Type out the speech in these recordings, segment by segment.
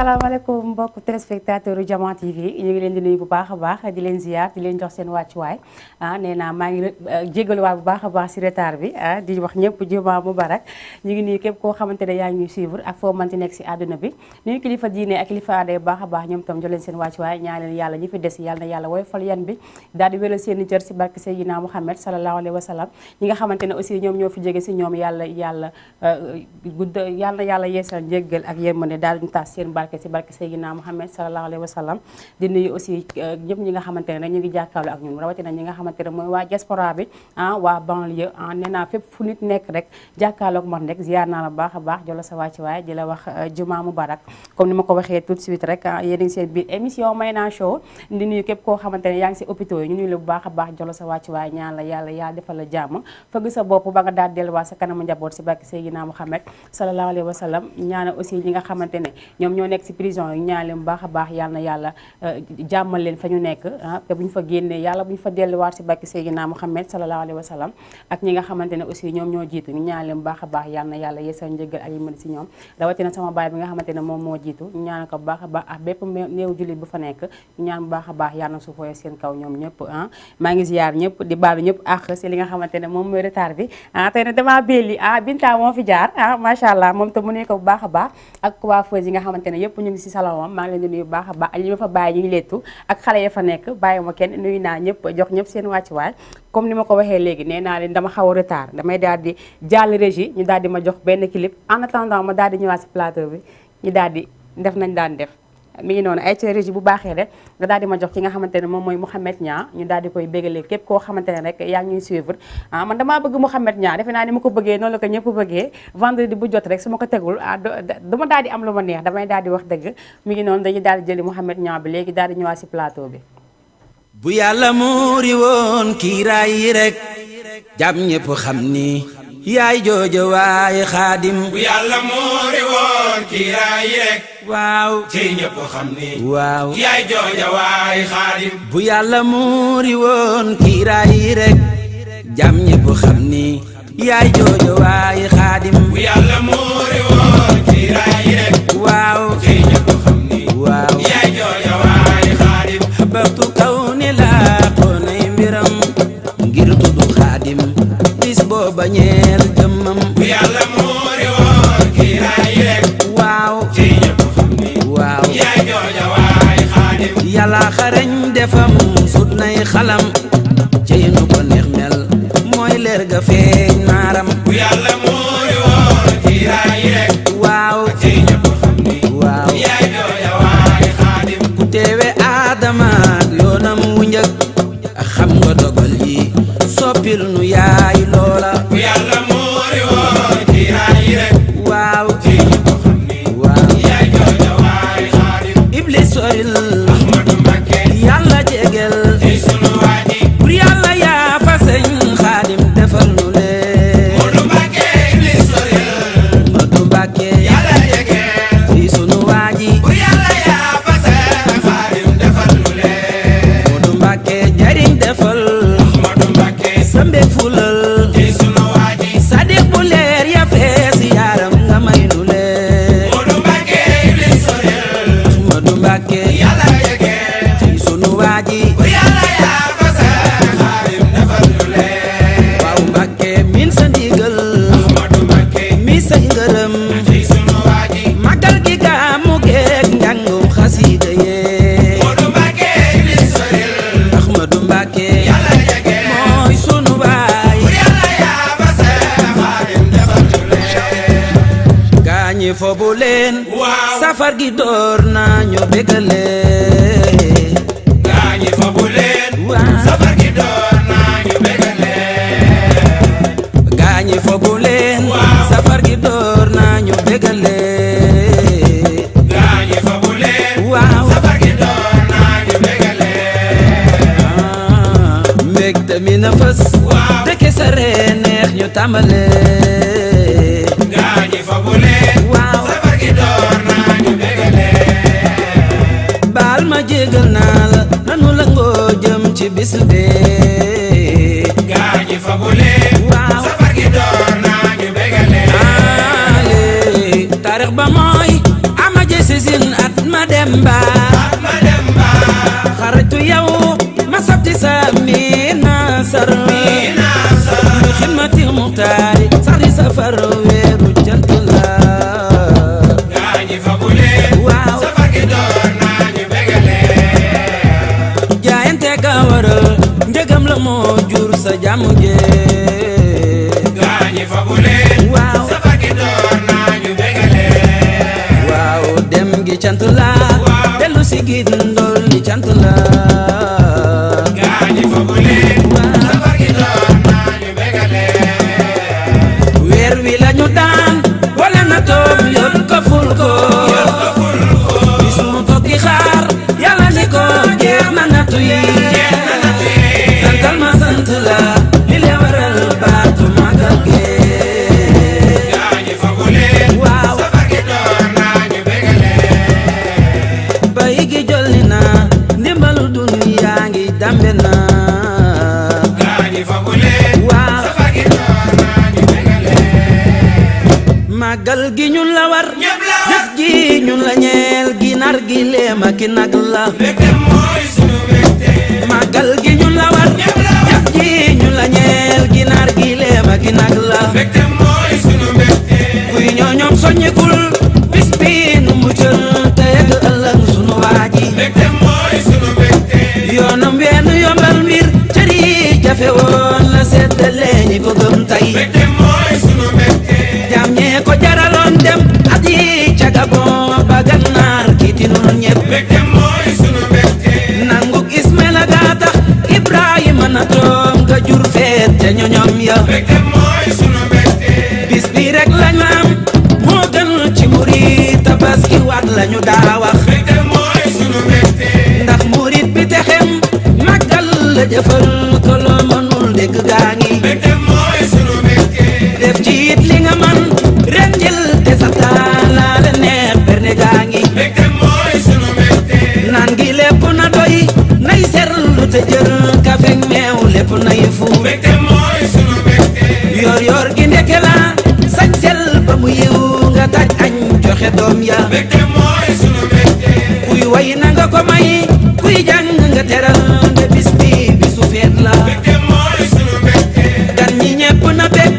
asalaamaaleykum mbokk téléspectateur Diama TV ñu ngi leen di nuyu bu baax a baax di leen ziar di leen jox seen wàccuwaay nee naa maa ngi jégaluwaat bu baax a baax si retard bi di wax ñëpp Juma Mubarak ñu ngi nuyu képp koo xamante ne yaa ngi ñuy suivre ak foo mënti nekk si àdduna bi nuyu kilifa diine ak kilifa aada baax a baax ñoom tam jox leen seen wàccuwaay ñaan leen yàlla ñi fi des yàlla na yàlla woyofal yan bi daal di wéral seen i cër si barke Seydina Muhammad sallallahu alayhi wa sallam ñi nga xamante ne aussi ñoom ñoo fi jóge si ñoom yàlla yeesal njéggal ak yërmande daal di taas seen barke si barke Seydina Muhammad sallallahu alayhi wa sallam di nuyu aussi ñëpp ñi nga xamante ne ñu ngi jàkkaarloo ak ñun rawatina ñi nga xamante ne mooy waa diaspora bi waa banlieue nee naa fépp fu nit nekk rek jàkkaarloo ak man rek ziar naa la baax a baax jola sa wàcc waaye di la wax Juma Mubarak comme ni ma ko waxee tout de suite rek yéen a ngi seen biir émission Mayna Show di nuyu képp koo xamante ne yaa ngi si hôpitaux yi ñu nuyu la bu baax a baax jola sa wàcc waaye ñaan la yàlla defal la jàmm fëgg sa bopp ba nga daal delluwaat sa kanamu njaboot si barke Seydina Muhammad sallallahu alayhi wa sallam ñaana aussi ñi nga xamante ne ñoom ñoo nekk si prison yi ñaan leen bu baax a baax yàlla na yàlla jàmmal leen fa ñu nekk te bu ñu fa génnee yàlla bu ñu fa delluwaat si barke Seydina Muhammad sallallahu alayhi wa sallam ak ñi nga xamante ne aussi ñoom ñoo jiitu ñu ñaan leen bu baax a baax yàlla na yàlla yeesal njëggal ak yërmande si ñoom rawatina sama baay bi nga xamante ne moom moo jiitu ñu ñaan ko bu baax a baax ak bépp néew jullit bu fa nekk ñu ñaan bu baax a baax yàlla na suufooyee seen kaw ñoom ñëpp maa ngi ziar ñëpp di baalu ñëpp ak si li nga xamante ne moom mooy retard bi tey nag damaa belli Binta moo fi jaar macha allah moom te mu ne ko bu baax a baax ak coiffeuse yi nga xamante ne yëpp ñu ngi si salon am maa ngi leen di nuyu bu baax a baax ak li ma fa bàyyi ñu ngi lettu ak xale ya fa nekk bàyyi ma kenn nuyu naa ñëpp jox ñëpp seen wàccuwaay comme ni ma ko waxee léegi nee naa leen dama xaw a retard damay daal di jàll régie ñu daal di ma jox benn clip en attendant ma daal di ñëwaat si plateau bi ñu daal di def nañ daan def mi ngi noonu ay ci régie bu baaxee rek nga daal di ma jox ki nga xamante ne moom mooy Mouhamed Niang ñu daal di koy bégalee képp koo xamante ne rek yaa ngi ñuy suivre man damaa bëgg Mouhamed Niang defe naa ni ma ko bëggee noonu la ko ñëpp bëggee vendredi bu jot rek su ma ko tegul duma daal di am lu ma neex damay daal di wax dëgg mi ngi noonu dañuy daal di jëli Mouhamed Niang bi léegi daal di ñëwaat si plateau bi bu yàlla muuri woon kiiraay yi rek jàmm ñëpp xam ni yaay joojo waaye xaadim bu yàlla muuri woon kiiraay yi rek waaw ci ñëpp xam ni waaw yaay joojo waaye xaadim bu yàlla muuri woon kiiraay yi rek jàmm ñëpp xam ni yaay joojo waaye xaadim bu yàlla muuri woon kiiraay yi rek waaw ci ñëpp xam ni waaw yaay joojo waaye xaadim xabatu kaw ni laa xoonay mbiram ngir tudd xaadim bis booba ñeel jëmmam bu yàlla muuri woon kiiraay yi rek waaw ci ñëpp xam ni waaw yaay joojo waaye xaadim yàlla xarañ defam sut nay xalam cey nu ko neex mel mooy leer ga feeñ naaram bu yàlla muuri woon kiiraay yi rek waaw ci ñëpp xam ni waaw yaay joojo waaye xaadim ku teewe aadama ak yoonam wu njëkk xam nga dogal yi soppil nu yaay loola bu yàlla muuri woon kiiraay yi rek waaw ci ñëpp xam ni waaw yaay joojo waaye xaadim iblis soril Ahmadu Mbakke yàlla jegel ci sunu waaji pour yàlla yaa fa sëñ xaadim defal nu lee Moodu Mbakke iblis soril Moodu Mbakke yàlla jege ci sunu waaji bu yàlla yaa fa seen xaadim defal nu lee Moodu Mbakke jariñ defal Ahmadu Mbakke sa mbég fulal ci sunu waaji sadiq bu leer ya fees yaaram nga may nu lee Moodu Mbakke iblis soril Moodu Mbakke yàlla jege ci sunu waaji bu yàlla yaa fa seen xaadim defal nu lee waaw Mbakke min sa ndigal Ahmadu Mbakke mi sa ngërëm ci sunu waaji magal gi gàmmu geeg njàngum xasiida yee Moodu Mbakke iblis soril Ahmadu Mbakke yàlla jege mooy sunu baay bu yàlla yaa fa seen xaadim defal nu lee gaañi fobu leen waaw safar gi door nañu bégale gaañi fa bu leen waaw safar gi door nañu begale gaañi fobu leen Waaw. safar gi door nañu bégale gaañi fa bu leen waaw safar gi door nañu begale mbégte mi na fës Waaw. dëkke sa ree neex ñu tàmbale gaañi fa bu leen waaw safar gi door nañu begale baal ma jégal naa la nanu la ngoo jëm ci bis bee gaañi fa bu leen Waaw. safar gi door nañu begale ale taarix ba mooy ama jësisin at Demba Fatma Demba xaritu yow ma sabti sa mina sar mi xidmati muxtaari sari safar weeru jant la gaañi fabu leen waaw safar gi door naa ñu begale jaayante ka waral njëgam la moo jur sa jàmm jee gaañi fabu leen waaw safar gi door naa ñu begale waaw dem gi cant la dellu si gi ndol li cant la gaañi fabu leen safar gi door naa ñu begale weer wi lañu daan wala na toom yot ko ful ko bis mu toog di xaar yàlla ni ko jeex na nattu yi santal ma sant la li le waral baatu magal ge gaañi fabu leen waaw safar gi door naa ñu begale bay gi jolli na ndimbalu duniya ngi dambe na gaañi fabu leen waaw safar gi door naa ñu begale magal gi ñun la war ñëpp la jëf gi ñun la ñeel ginaar gi leema ki nag la mbégte mooy sunu mbégte magal gi ñun la war ñëpp la jëf gi ñun la ñeel ginaar gi leema ki nag la mbégte mooy sunu mbégte kuy ñooñoom soññikul bis bi nu muccal te yegg ëllëg sunu waaji mbégte mooy sunu mbégte yoonam wenn yombal mbir cëri jafe woon la seddale ñi ko gëm tey mbégte mooy sunu mbégte jam ñee ko jaraloon dem at yi ca Gabon ba Gànnaar kiitinul ñépp mbégte mooy sunu mbégte nanguk Ismaila gaa tax Ibrahima na toom nga jur feet ca ñoñom ya mbégte mooy sunu mbégte bis bi rek lañu am moo gën ci murit tabaski waat lañu daa wax mbégte mooy sunu mbégte ndax murit bi texem màggal la jëfal ko loo mënul dégg gaa ngi mbégte mooy sunu mbégte def ci it li nga man ren jël te sa taala la neex berne gaa ngi mbégte mooy sunu mbégte naan gi lépp na doy nay serlu te jël kafek meew lépp nay fu mbégte mooy sunu mbégte yor yor gi ndeke la sañ sel ba mu yiw nga taj añ joxe doom ya mbégte mooy sunu mbégte kuy way na nga ko may kuy jàng nga teral nde bis bi bisu feet la mbégte mooy sunu mbégte gan ñi ñepp na bég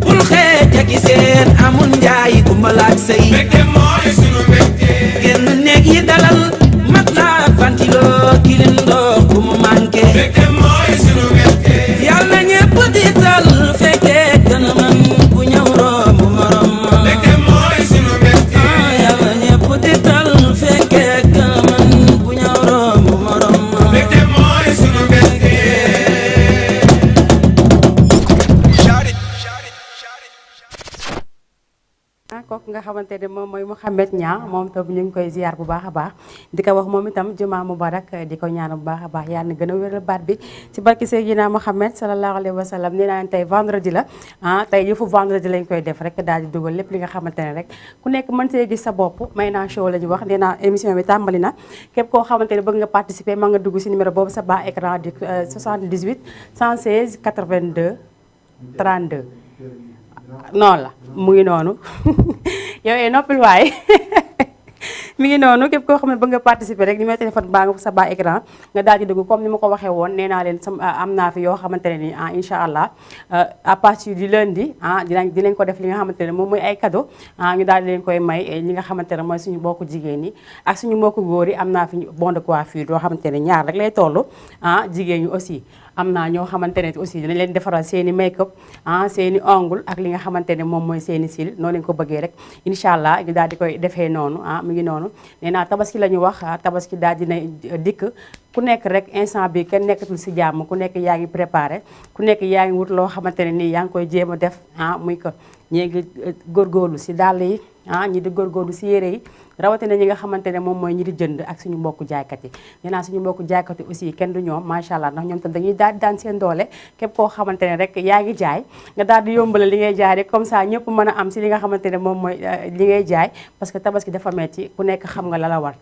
bul xeej ak i seen amul njaay kumba laaj sëy mbégte mooy sunu mbégte génn néeg yi dalal mat la ventilo kilin ndox bu mu manqué mbégte mooy sunu mbégte yàlla ñepp di tal fekkee gën a man bu ñëw romb morom mbégte mooy sunu mbégte yàlla ñepp di tal fekkee gën a man bu ñëw romb morom mbégte mooy sunu mbégte kooku nga xamante ne moom mooy Mouhamed Niang moom tam ñu ngi koy ziar bu baax a baax di ko wax moom itam jumaa mubarak di ko ñaan bu baax a baax yàlla na gën a wéral baat bi ci barki Seydina Mouhamed sallallahu alayhi wa sallam nee naa leen tey vendredi la tey yëfu vendredi lañ koy def rek daal di dugal lépp li nga xamante ne rek ku nekk mën see gis sa bopp may naa show la ñu wax nee naa émission bi tàmbali na képp koo xamante ne bëgg nga participer ma nga dugg si numéro boobu sa bas écran di 78 116 82 32 noonu la mu ngi noonu yow noppil waaye mi ngi noonu képp koo xam ne bëgg nga participer rek numéro téléphone baa nga sa bas écran nga daal di dugg comme ni ma ko waxee woon nee naa leen am naa fi yoo xamante ne ni incha allah à partir du lundi dinañ ko def li nga xamante ne moom mooy ay cadeau ñu daal di leen koy may ñi nga xamante ne mooy suñu mbokku jigéen ñi ak suñu mbokku góor yi am naa fi bon de coiffure yoo xamante ne ñaar rek lay toll jigéen ñi aussi am naa ñoo xamante ne aussi dinañ leen defaral seen i make up seen i ongle ak li nga xamante ne moom mooy seen i cils noonu leen ko bëggee rek incha allah ñu daal di koy defee noonu mi ngi noonu nee naa tabaski la ñu wax tabaski daal dina dikk ku nekk rek instant bi kenn nekkatul si jàmm ku nekk yaa ngi préparé ku nekk yaa ngi wut loo xamante ne nii yaa ngi koy jéem a def muy ko ñii ngi góorgóorlu si dàll yi ñi di góorgóorlu si yére yi rawatina ñi nga xamante ne moom mooy ñi di jënd ak suñu mbokku jaaykat yi nee naa suñu mbokku jaaykat yi aussi kenn du ñoom macha allah ndax ñoom tam dañuy daal di daan seen doole képp koo xamante ne rek yaa ngi jaay nga daal di yombale li ngay jaay rek comme ça ñëpp mën a am si li nga xamante ne moom mooy li ngay jaay parce que tabaski dafa metti ku nekk xam nga la la war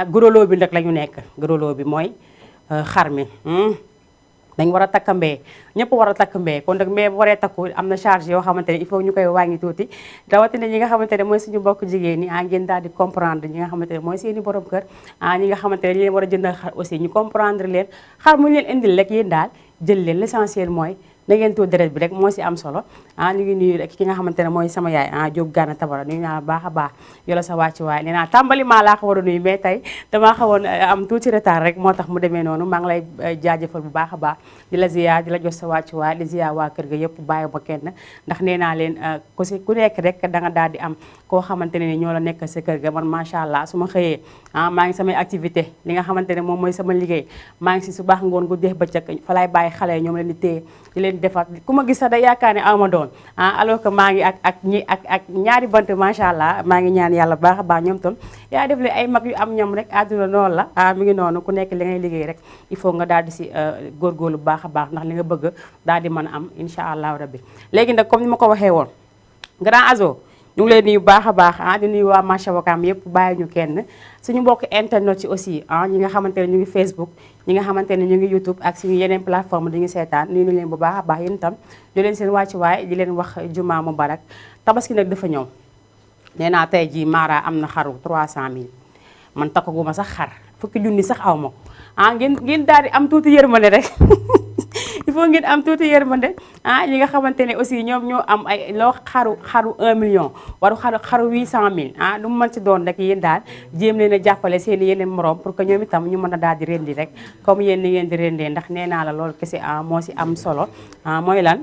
gros lot bi nag la ñu nekk gros lot bi mooy xar mi dañ war a takk mbee ñëpp war a takk mbee kon nag mbee bu waree takku am na charge yoo xamante ne il faut ñu koy wàññi tuuti rawatina ñi nga xamante ne mooy suñu mbokk jigéen ñi ngeen daal di comprendre ñi nga xamante ne mooy seeni borom kër ñi nga xamante ne leen war a jëndal xar aussi ñu comprendre leen xar mu ñu leen indil rek yéen daal jël leen l'essentiel mooy na ngeen tuur deret bi rek moo si am solo ñu ngi nuyu rek ki nga xamante ne mooy sama yaay Diop Gana Tabara nuyu naa baax a baax yola sa wàcc waaye nee naa tàmbali maa laa ko war a nuyu mais tey damaa xawoon am tuuti retard rek moo tax mu demee noonu maa ngi lay jaajëfal bu baax a baax di la ziar di la jox sa wàcc waaye di ziar waa kër ga yëpp bàyyi ba kenn ndax nee naa leen ku nekk rek da nga daal di am koo xamante ne ni ñoo la nekk sa kër ga man macha allah su ma xëyee maa ngi samay activité li nga xamante ne moom mooy sama liggéey maa ngi si su baax ngoon gu deex bëccëg fa laay bàyyi xale yi ñoom leen di téye di leen defar ku ma gis sax day yaakaar ne ama doon alors que maa ngi ak ñaari bant macha allah maa ngi ñaan yàlla baax a baax ñoom tam yaa def le ay mag yu am ñoom rek àdduna noonu la mi ngi noonu ku nekk li ngay liggéey rek il faut nga daal di si góorgóorlu bu baax a baax ndax li nga bëgg daal di mën a am incha allahu rabbi léegi nag comme ni ma ko waxee woon grand Azo ñu ngi leen nuyu baax a baax di nuyu waa marché Wakaam yëpp bàyyi ñu kenn suñu mbokk internet ci aussi ñi nga xamante ne ñu ngi Facebook ñi nga xamante ne ñu ngi YouTube ak suñu yeneen plateforme di ñu seetaan nuyu nañu leen bu baax a baax yéen itam di leen seen wàccuwaay di leen wax juma mubarak tabaski nag dafa ñëw nee naa tey jii Mara am na xaru 300000 man takkaguma sax xar fukki junni sax aw ma ko ngeen daal di am tuuti yërmande rek il faut ngeen am tuuti yërmande ñi nga xamante ne aussi ñoom ñoo am ay loo xaru 1 million waru xaru 800000 lu mu mën ci doon rek yéen daal jéem leen a jàppale seen yeneen morom pour que ñoom itam ñu mën a daal di rendi rek comme yéen ni ngeen di rendee ndax nee naa la loolu kese moo si am solo mooy lan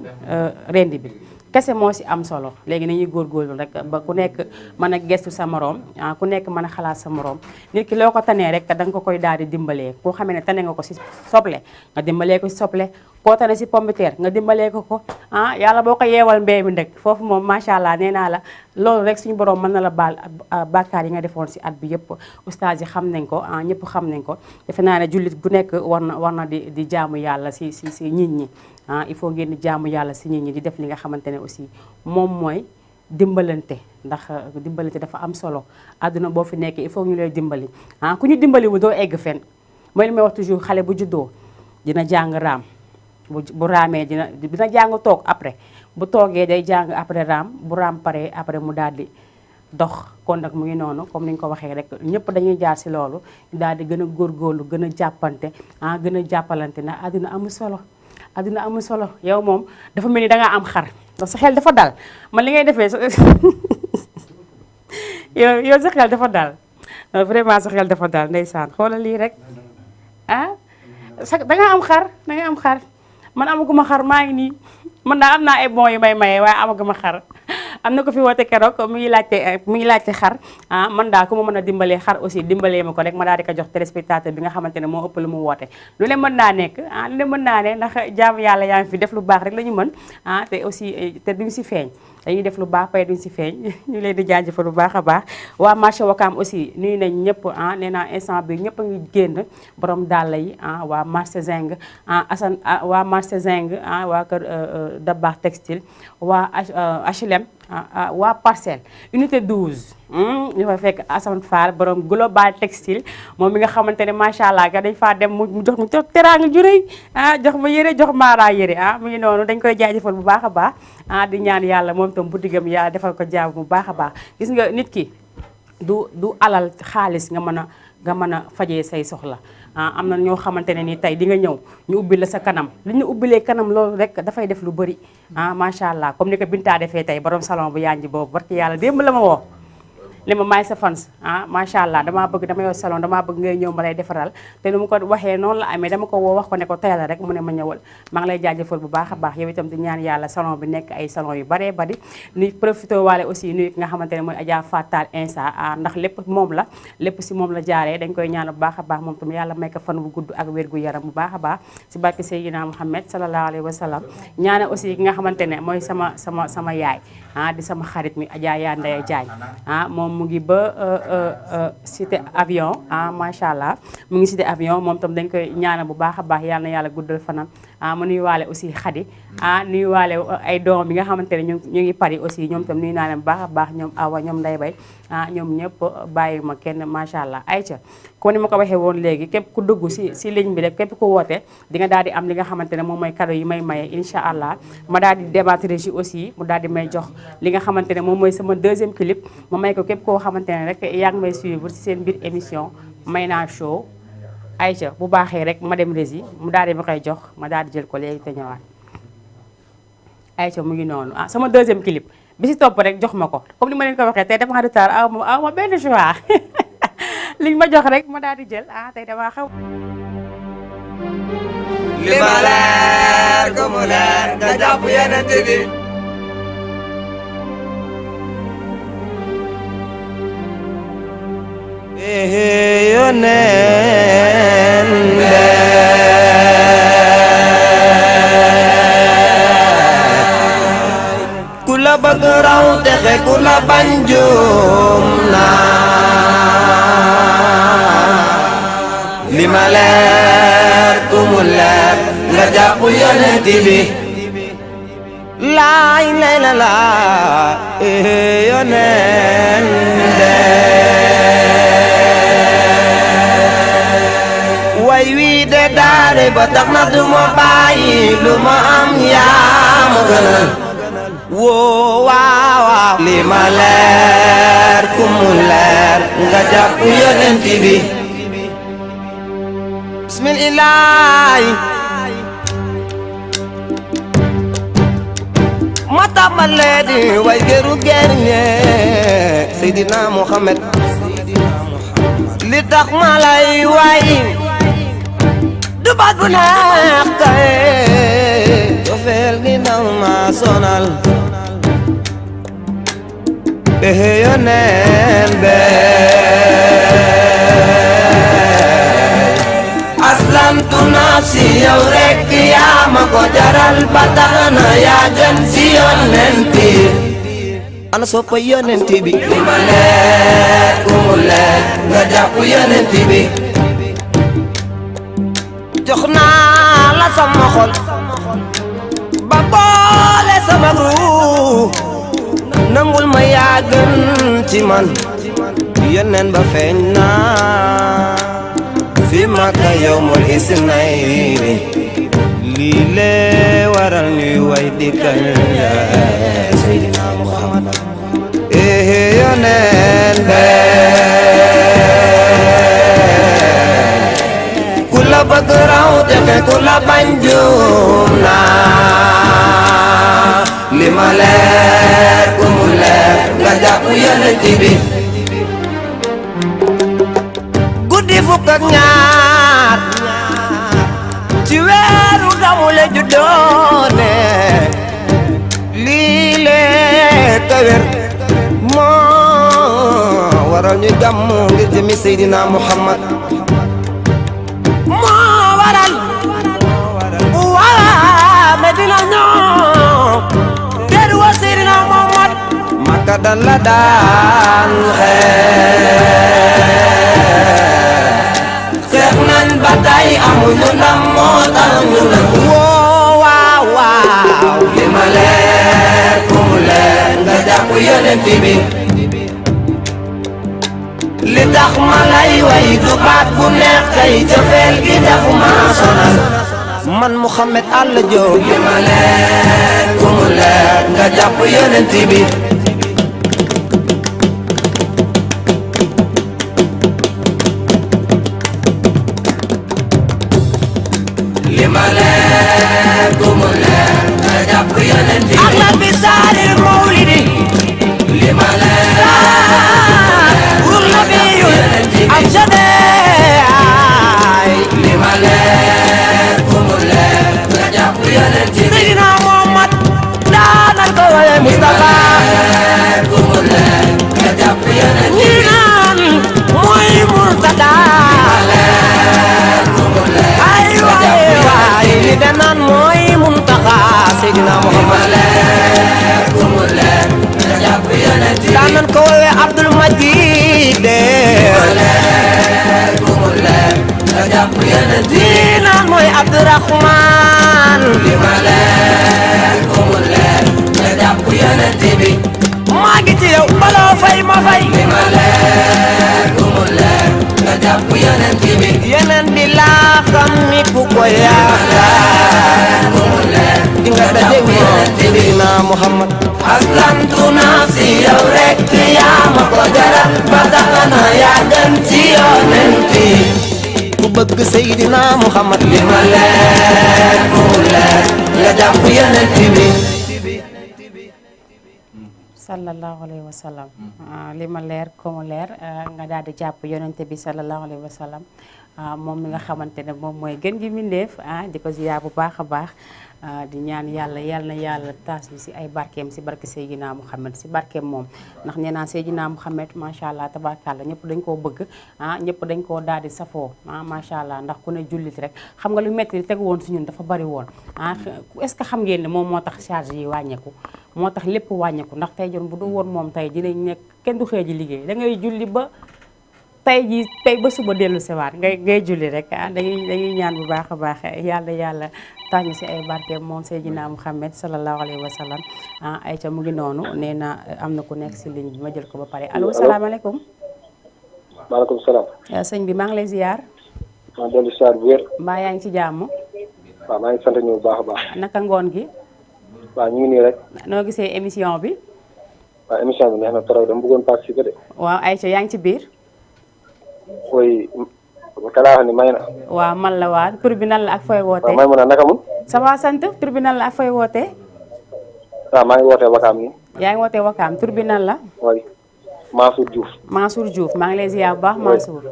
rendi bi kese moo si am solo léegi nañuy góorgóorlu rek ba ku nekk mën a gestu sa morom ku nekk mën a xalaat sa morom nit ki loo ko tanee rek da nga ko koy daal di dimbalee koo xamee ne tane nga ko si soble nga dimbalee ko si soble koo tane si pomme de terre nga dimbalee ko yàlla boo ko yeewal mbéy mi ndek foofu moom macha allah nee naa la loolu rek suñu borom mën na la baal bàkkaar yi nga defoon si at bi yëpp oustaz yi xam nañ ko ñëpp xam nañ ko defe naa ne jullit bu nekk war na di jaamu yàlla si nit ñi il faut ngeen di jaamu yàlla si nit ñi di def li nga xamante ne aussi moom mooy dimbalante ndax dimbalante dafa am solo àdduna boo fi nekkee il faut ñu lay dimbali ku ñu dimbali wu doo egg fenn mooy li may wax toujours xale bu juddoo dina jàng raam bu raamee dina jàng toog après bu toogee day jàng après raam bu raam paree après mu daal di dox kon nag mu ngi noonu comme ni ñu ko waxee rek ñëpp dañuy jaar si loolu daal di gën a góorgóorlu gën a jàppante gën a jàppalante ndax àdduna amul solo àdduna amul solo yow moom dafa mel ni dangaa am xar ndax sa xel dafa dal man li ngay defee yow sa xel dafa dal vraiment sa xel dafa dal ndeysaan xoolal lii rek dangaa am xar danga am xar man amaguma xar maa ngi nii man daal am naa ay bon yu may maye waaye amaguma xar am na ko fi woote keroog mu ngi laajte xar man daal ku ma mën a dimbalee xar aussi dimbalee ma ko rek ma daal di ko jox téléspectateur bi nga xamante ne moo ëpp lu mu woote lu ne mën naa nekk lu ne mën naa ne ndax jaamu yàlla yaa ngi fi def lu baax rek la ñu mën te aussi te duñ si feeñ dañuy def lu baax pay duñ si feeñ ñu leen di jaajëfal bu baax a baax waa marché Wakaam aussi nuyu nañ ñëpp nee naa instant bi ñëpp a ngi génn borom dàlla yi waa marché Zeng Assane waa marché Zeng waa kër Dabakh textile waa HLM waa parcelle unité 12 ñu fa fekk Assane Fall borom global textile moom mi nga xamante ne macha allah dañ faa dem mu jox mu teraanga ju rëy jox ma yére jox Mara yére mu ngi noonu dañ koy jaajëfal bu baax a baax di ñaan yàlla moom tam bu diggam yàlla defal ko jaam bu baax a baax gis nga nit ki du alal xaalis nga mën a fajee say soxla am na ñoo xamante ne ni tey di nga ñëw ñu ubbi la sa kanam li ñu ubbilee kanam loolu rek dafay def lu bëri macha allah comme ni ko Binta defee tey borom salon bu yanji boobu barki yàlla démb la ma woo li ma maay sa fans macha allah dama yor salon damaa bëgg ngay ñëw ma lay defaral te nu mu ko waxee noonu la amee dama ko woo wax ko ne ko tey la rek mu ne ma ñëwal maa ngi lay jaajëfal bu baax a baax yow itam di ñaan yàlla salon bi nekk ay salon yu baree bari ni profité waale aussi nuyu ki nga xamante ne mooy Adja Fatal Insa ndax lépp moom la lépp si moom la jaaree dañ koy ñaan bu baax a baax moom tam yàlla may ko fan bu gudd ak wér gu yaram bu baax a baax si barke Seydina Muhammad sallallahu alayhi wa sallam ñaane aussi ki nga xamante ne mooy sama yaay di sama xarit mi Adja yaa Ndeye Diagne moom mu ngi ba cité avion macha allah mu ngi cité avion moom tam dañ koy ñaanal bu baax a baax yal na yàlla guddal fanam ma nuyuwaale aussi Khady nuyuwaale ay doom bi nga xamante ne ñu ngi Paris aussi ñoom tam nuyu naa leen baax a baax ñoom Awa ñoom Ndeye Bay ñoom ñëpp bàyyi ma kenn macha allah ayca kon ni ma ko waxee woon léegi képp ku dugg si ligne bi rek képp ku woote di nga daal di am li nga xamante ne moom mooy cadeau yi may maye incha allah ma daal di débattre ji aussi mu daal di may jox li nga xamante ne moom mooy sama deuxième clip ma may ko képp koo xamante ne rek yaa ngi may suivre si seen biir émission Mayna Show ayca bu baaxee rek ma dem rési mu daal di ma koy jox ma daal di jël ko léegi te ñëwaat ayca mu ngi noonu sama deuxième clip bi si topp rek jox ma ko comme ni ma leen ko waxee tey dama retard aw ma benn choix li ma jox rek ma daal di jël tey dama xaw li ma leer ko mu leer nga jàpp yeneen bi yoneen ku la bëgg raw texe ku la bañ juum li ma leer ku mu leer nga jàpp yonent bi laay lay la laa yonent way wii de daare ba tax na du ma bàyyi lu ma am yaa ma gënal woo waaw waaw li ma leer ku mu leer nga jàpp yonent bi bismillah ma tàmbalee di way geru gerñe Seydina Muhammad li tax ma lay way du baat bu neex kay cofeel gi daw ma sonal yoneen be aslamtu nafsi yow rek yaa ma ko jaral ba tax na yaa gën si yonent bi ana soppa yonent bi li ma leer ku mu leer nga jàpp yonent bi jox naa la sama xol ba boole sama ruu nangul ma yaa gën ci man yoneen ba feeñ naa fi Makka yawmul isnayni lii lee waral ñuy way di kañ Seydina Muhammad yoneen be ku la bëgg raw texe ku la bañ juum naa li ma leer ku mu leer nga jàpp yonent bi guddi fukk ak ñaar ci weeru gamu la juddoone lii lee ka wér moo waral ñu gàmmu ngir jëmi Seydina Muhammad moo waral waa Medina ñoo teeru wa Seydina Muhammad Makka dan la daan xeex nañ ba tey amuñu ndam moo tax ñu ne woo waaw waaw li ma leer ku mu leer nga jàpp yonent bi li tax ma lay way du baat bu neex kay cofeel gi def ma sonal man Mouhamed Alla Diop li ma leer ku mu leer nga jàpp yonent bi li ma leer ku mu leer nga jàpp yonent bi ahlan bi saaril mawlidi li ma leer wul nabiyul amjade li ma leer ku mu leer nga jàpp yonent bi Seydina Muhammad daanal ko waye Mustafa yonent bi maa ngi ci yow baloo fay ma fay li ma leer ku mu leer nga jàpp yonent bi yonent bi laa xam ni ku ko yaakaar ku mu leer di nga daje yonent bi na Muhammad aslamtu nafsi yow rek yaa ma ko jaral ba tax na yaa gën ci yonent bi ku bëgg Seydina Muhammad li ma leer ku mu leer nga jàpp yonent bi sallallahu alayhi wa sallam li ma leer ko mu leer nga daal di jàpp yonente bi sallallahu alayhi wa sallam moom mi nga xamante ne moom mooy gën gi mbindeef di ko ziyaar bu baax a baax di ñaan yàlla yal na yàlla taas bi si ay barkeem si barke Seydina Muhammad si barkeem moom ndax nee naa Seydina Muhammad macha allah tabaarkalla ñëpp dañ koo bëgg ñëpp dañ koo daal di safoo macha allah ndax ku ne jullit rek xam nga lu metti li tegu woon si ñun dafa bari woon est-ce que xam ngeen ne moom moo tax charge yi wàññeeku moo tax lépp wàññeeku ndax tey jon bu du woon moom tey dinañ nekk kenn du xëy ji liggéey da ngay julli ba tey ba suba dellu sewaat ngay julli rek dañuy ñaan bu baax a baax yàlla tàññu si ay barkeem moom Seydina Muhammad sallallahu alayhi wa sallam ay ca mu ngi noonu nee na am na ku nekk si ligne bi ma jël ko ba pare allo salaamaaleykum. maaleykum salaam. sëñ bi maa ngi lay ziar. maa ngi dellu ziar bu wér. mbaa yaa ngi ci jàmm. waaw maa ngi sant ñu bu baax a baax. naka ngoon gi. waaw ñu ngi nii rek. noo gisee émission bi. waaw émission bi neex na trop dama bëggoon participer de. waaw Aïcha yaa ngi ci biir. koy kalaa xam ne may na. waaw man la waa tur bi nan la ak fooy wootee. waaw may mën a naka mun. ça va sant tur bi nan la ak fooy wootee. waaw maa ngi wootee Wakaam nii. yaa ngi wootee Wakaam tur bi nan la. oui Mansour Diouf. Mansour Diouf maa ngi lay ziar bu baax Mansour.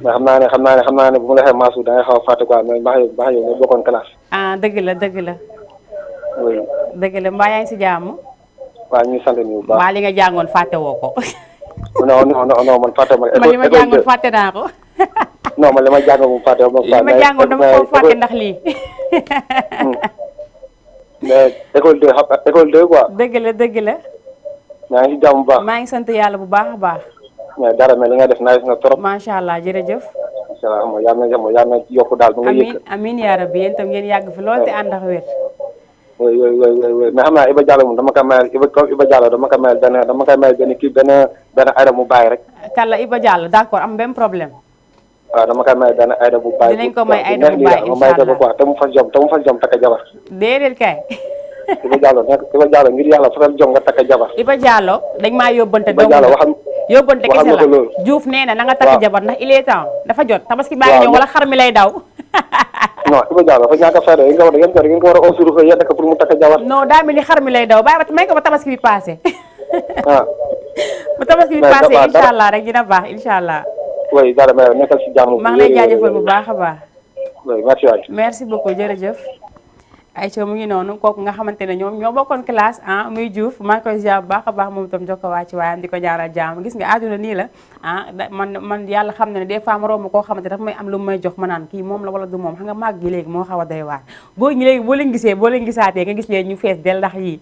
mais xam naa ne bu ma la waxee Mansour da ngay xaw a fàtte quoi mais mbaax yow nga bokkoon classe. dëgg la. oui. dëgg la mbaa yaa ngi si jàmm. waaw ñu ngi sant ñu bu baax. mbaa li nga jàngoon fàtte woo ko. non man fàtte ma. man li ma jàngoon fàtte naa ko. non man li ma jàngoon moom fàtte ma. li ma jàngoon dama ko fàtte ndax lii. mais école 2 quoi. dëgg la. maa ngi si jàmm bu baax. maa ngi sant yàlla bu baax a baax. mais dara mais li nga def nice na trop. macha allah jërëjëf. incha allah yal na yokk daal. amiin yaa rabbi yéen itam ngeen yàgg fi lool te ànd ak wér. oui mais xam naa Iba Diallo moom dama ko mayal benn kii benn ayda mu bàyyi rek. kàlla Iba Diallo d'accord am benn problème. waaw dama koy may benn ayda bu bàyyi. dinañ ko may ayda bu bàyyi incha allah te mu fas jom takk jabar. déedéet kay. Iba Diallo ngir yàlla fasal jom nga takk jabar. Iba Diallo dañ maa yóbbante. Iba Diallo waxal yóbbante kese la loolu. Diouf nee na nga takk jabar ndax il est temps dafa jot tabaski baa ngi ñëw wala xar mi lay daw. non Iba Diallo dafa ñàkk a fayda ngeen ko war a osuru ko yedda ko pour mu takk jabar. non daa mel ni xar mi lay daw bàyyi ba may ko ba tabaski bi passé. ah. bu tabaski bi passé incha allah rek dina baax incha allah. oui dara mais nekkal si jàmm. maa ngi lay jaajëfal bu baax a baax. oui merci waay. merci beaucoup jërëjëf. Aïcha mu ngi noonu kooku nga xamante ne ñoom ñoo bokkoon classe muy Diouf maa ngi koy ziar bu baax a baax moom itam jox ko waa ci waayam di ko ñaanal jàmm gis nga àdduna nii la man yàlla xam na ne des fois ma romb koo xamante dafa may am lu may jox ma naan kii moom la wala du moom xam nga màgg gi léegi moo xaw a doy waar boo leen gisaatee nga gis leen ñu fees del ndax yii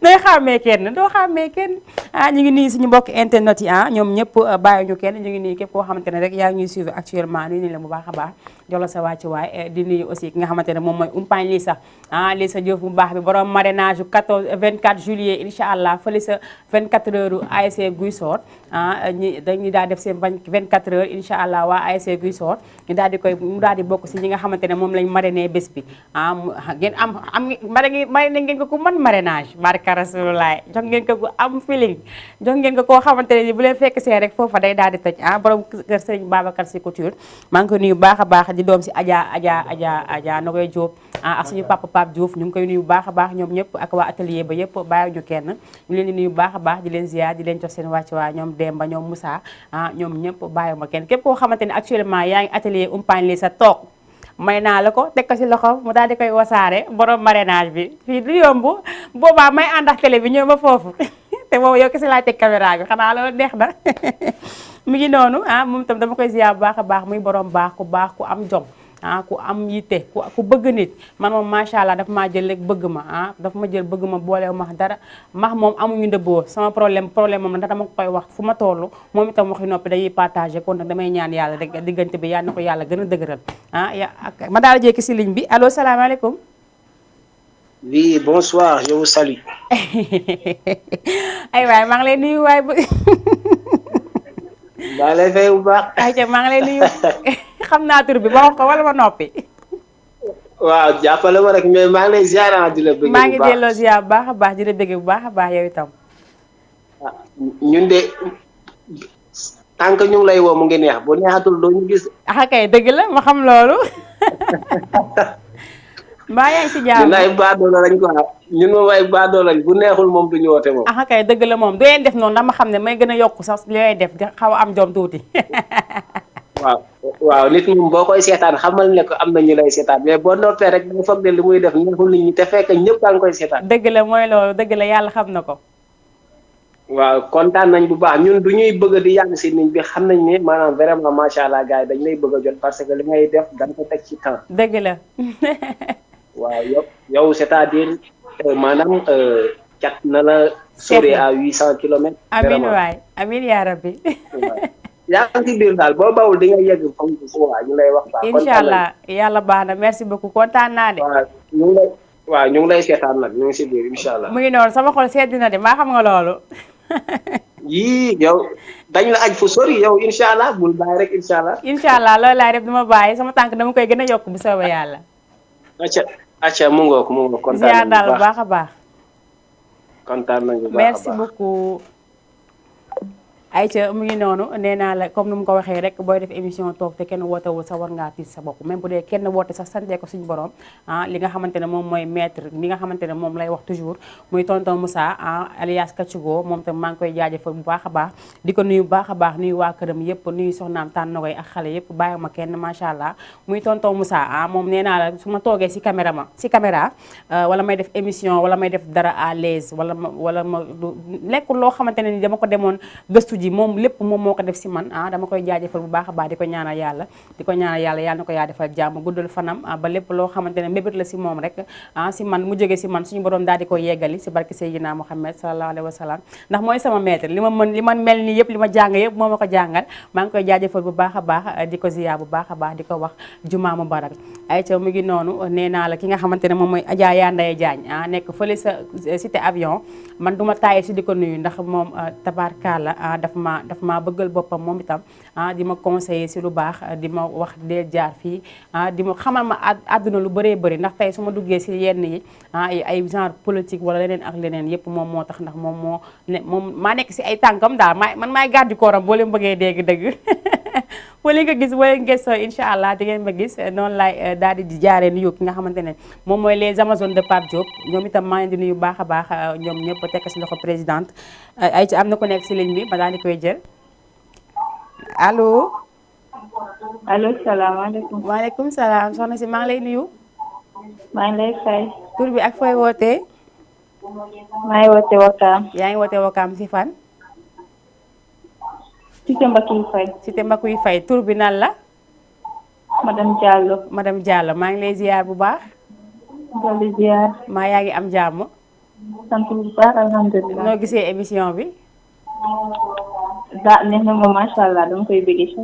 doo xàmmee kenn ñu ngi nii suñu mbokk internet yi ñoom ñëpp bàyyi ñu kenn ñu ngi nii képp koo xamante ne rek yaa ngi ñuy suivre actuellement nii la bu baax a baax jox la sa wàcc waay di nuyu aussi ki nga xamante ne moom mooy umpaañ Lissa Diouf bu baax bi borom marrainage 24 juillet incha allah fële sa 24 heures ASC Guy Sor dañuy daal def seen 24 heures incha allah waa ASC Guy Sor mu daal di bokk si ñi nga xamante ne moom lañ marrainé bés bi ngeen marrainé ngeen ko ku mën marrainage barka rasulullah jox ngeen ko ku am feeling jox ngeen ko koo xamante ne ni bu leen fekk see rek foofa day daal di tëj borom kër Serigne Babacar Sy Couture maa ngi ko nuyu baax a baax di doom si Adja Nogoy Diop ak suñu papa Pape Diouf ñu ngi koy nuyu baax a baax ñoom ñëpp ak waa atelier ba yëpp bàyyi ñu kenn ñu leen di nuyu baax a baax di leen ziar di leen jox seen wàcc waa ñoom Demba ñoom Moussa ñoom ñëpp bàyyi ma kenn képp koo xamante ne actuellement yaa ngi atelier umpaañ li sa toog may naa la ko teg ko si loxo mu daal di koy wasaare borom marrainage bi fii du yomb boobaa may ànd ak télé bi ñëw ma foofu te boobu yow kese laay teg caméra bi xanaa loolu neex na mi ngi noonu moom itam dama koy ziar bu baax a baax muy borom baax ku am jom ku am yitte ku bëgg nit man moom macha allah dafa maa jël rek bëgg ma dafa ma jël bëgg ma boolewu ma dara max moom amuñu ndëbboo sama problème moom ndax dama koy wax fu ma toll moom itam waxi noppi dañuy partagé kon nag damay ñaan yàlla rek diggante bi yal na ko yàlla gën a dëgëral ma daal jékki si ligne bi allo salaamaaleykum Oui, bonsoir, je vous salue. ay waay maa ngi lay nuyu waay bu maa lay fay bu baax. ayca maa ngi lay nuyu xam naa tur bi ba wax ko wala ma noppi. waaw jàppale ma rek mais maa ngi lay ziar di la bëgg bu baax. maa ngi delloo ziar bu baax a baax di la bëgg bu baax a baax yow itam. ñun de tant que ñu ngi lay woo mu ngi neex bu neexatul doo ñu gis. ah kay dëgg la ma xam loolu. mbaa yaa ngi si jàmm. ñun ay baadoola lañ ko ñun moom ay baadoola lañ bu neexul moom du ñu woote moom. ah kay dëgg la moom du leen def noonu dama xam ne may gën a yokk sax li lay def di xaw a am jom tuuti. waaw nit moom boo koy seetaan xamal ne ko am na ñu lay seetaan mais boo noppee rek nga foog ne li muy def neexul nit ñi te fekk ñëpp a ngi koy seetaan. dëgg la mooy loolu dëgg la yàlla xam na ko. waaw kontaan nañ bu baax ñun du ñuy bëgg di yàgg si nit bi xam nañ ne maanaam vraiment macha allah gars yi dañ lay bëgg a jot parce que li ngay def dañ ko teg ci temps. dëgg la. waaw yow c'est-à-dire maanaam cat na la. sori à 800 kilomètres. amiin waay amiin yaa rabbi. yaa ngi ci biir daal boo bawul di nga yegg fam waa ñu lay wax. incha allah yàlla baax na merci beaucoup kontaan naa de. waaw ñu ngi lay seetaan nag ñu ngi si biir incha allah. mu ngi noonu sama xol sedd na de maa xam nga loolu. yii yow dañ la aj fu sori yow incha allah bul bàyyi rek incha allah. incha allah loolu laay def duma bàyyi sama tànk dama koy gën a yokk bu soobee yàlla. acca mu ngoog kontaan ziar daal bu baax a baax. kontaan nañu bu baax a baax merci beaucoup. Aïcha mu ngi noonu nee naa la comme ni mu ko waxee rek booy def émission toog te kenn wootewul sax war ngaa tiit sa bopp même bu dee kenn woote sax santee ko suñu borom li nga xamante ne moom mooy maître li nga xamante ne moom lay wax toujours muy tonton Moussa alias Kachugo moom tam maa ngi koy jaajëfal bu baax a baax di ko nuyu bu baax a baax nuyu waa këram yëpp nuyu soxnaam tànnogoy ak xale yëpp bàyyi ma kenn macha allah muy tonton Moussa moom nee naa la su ma toogee si caméra wala may def émission wala may def dara à l'aise wala ma lekkul loo xamante ne ni dama ko demoon gëstu ji moom lépp moom moo ko def si man dama koy jaajëfal bu baax a baax di ko ñaanal yàlla yàlla na ko yaa defal jàmm guddal fanam ba lépp loo xamante ne mbébét la si moom rek si man mu jógee si man suñu borom daal di ko yeggali si barke Seydina Muhammad sallallahu alayhi wa sallam ndax mooy sama maître li ma mel ni yëpp li ma jàng yëpp moo ma ko jàngal maa ngi koy jaajëfal bu baax a baax di ko ziyaar bu baax a baax di ko wax juma mubarak ayca mu ngi noonu nee naa la ki nga xamante ne moom mooy Adja Yandaye Diagne nekk fële sa cité avion man duma tàyyi si di ko nuyu ndax moom tabarkalla daf ma bëggal boppam moom itam di ma conseiller si lu baax di ma wax dee jaar fii di ma xamal ma àdduna lu bëree bëri ndax tey su ma duggee si yenn yi ay genre politique wala leneen ak leneen yëpp moom moo tax ndax moom maa nekk si ay tànkam daal man maay gàddi kooram boo leen bëggee dégg dëgg wala nga gis wala nga gëstoo incha allah di ngeen ma gis noonu laay daal di jaaree nuyu ki nga xamante ne moom mooy les Amazones de Pape Diop ñoom itam maa ngi di nuyu baax a baax ñoom ñëpp tekk si loxo présidente ay ci am na ko nekk si ligne bi ba daal di koy jël allo. allo salaamaaleykum. waaleykum salaam soxna si maa ngi lay nuyu. maa ngi lay fay. tur bi ak fooy wootee. maa ngi wootee Wakaam. yaa ngi wootee Wakaam si fan. Cité Mbakuy Faye. Cité Mbakuy Faye tur bi nan la. madame Diallo. madame Diallo maa ngi lay ziar bu baax. Diallo ziar. maa yaa ngi am jàmm. sant bu baax alhamdulilah. noo gisee émission bi. neex na moom macha allah dama koy bëggee.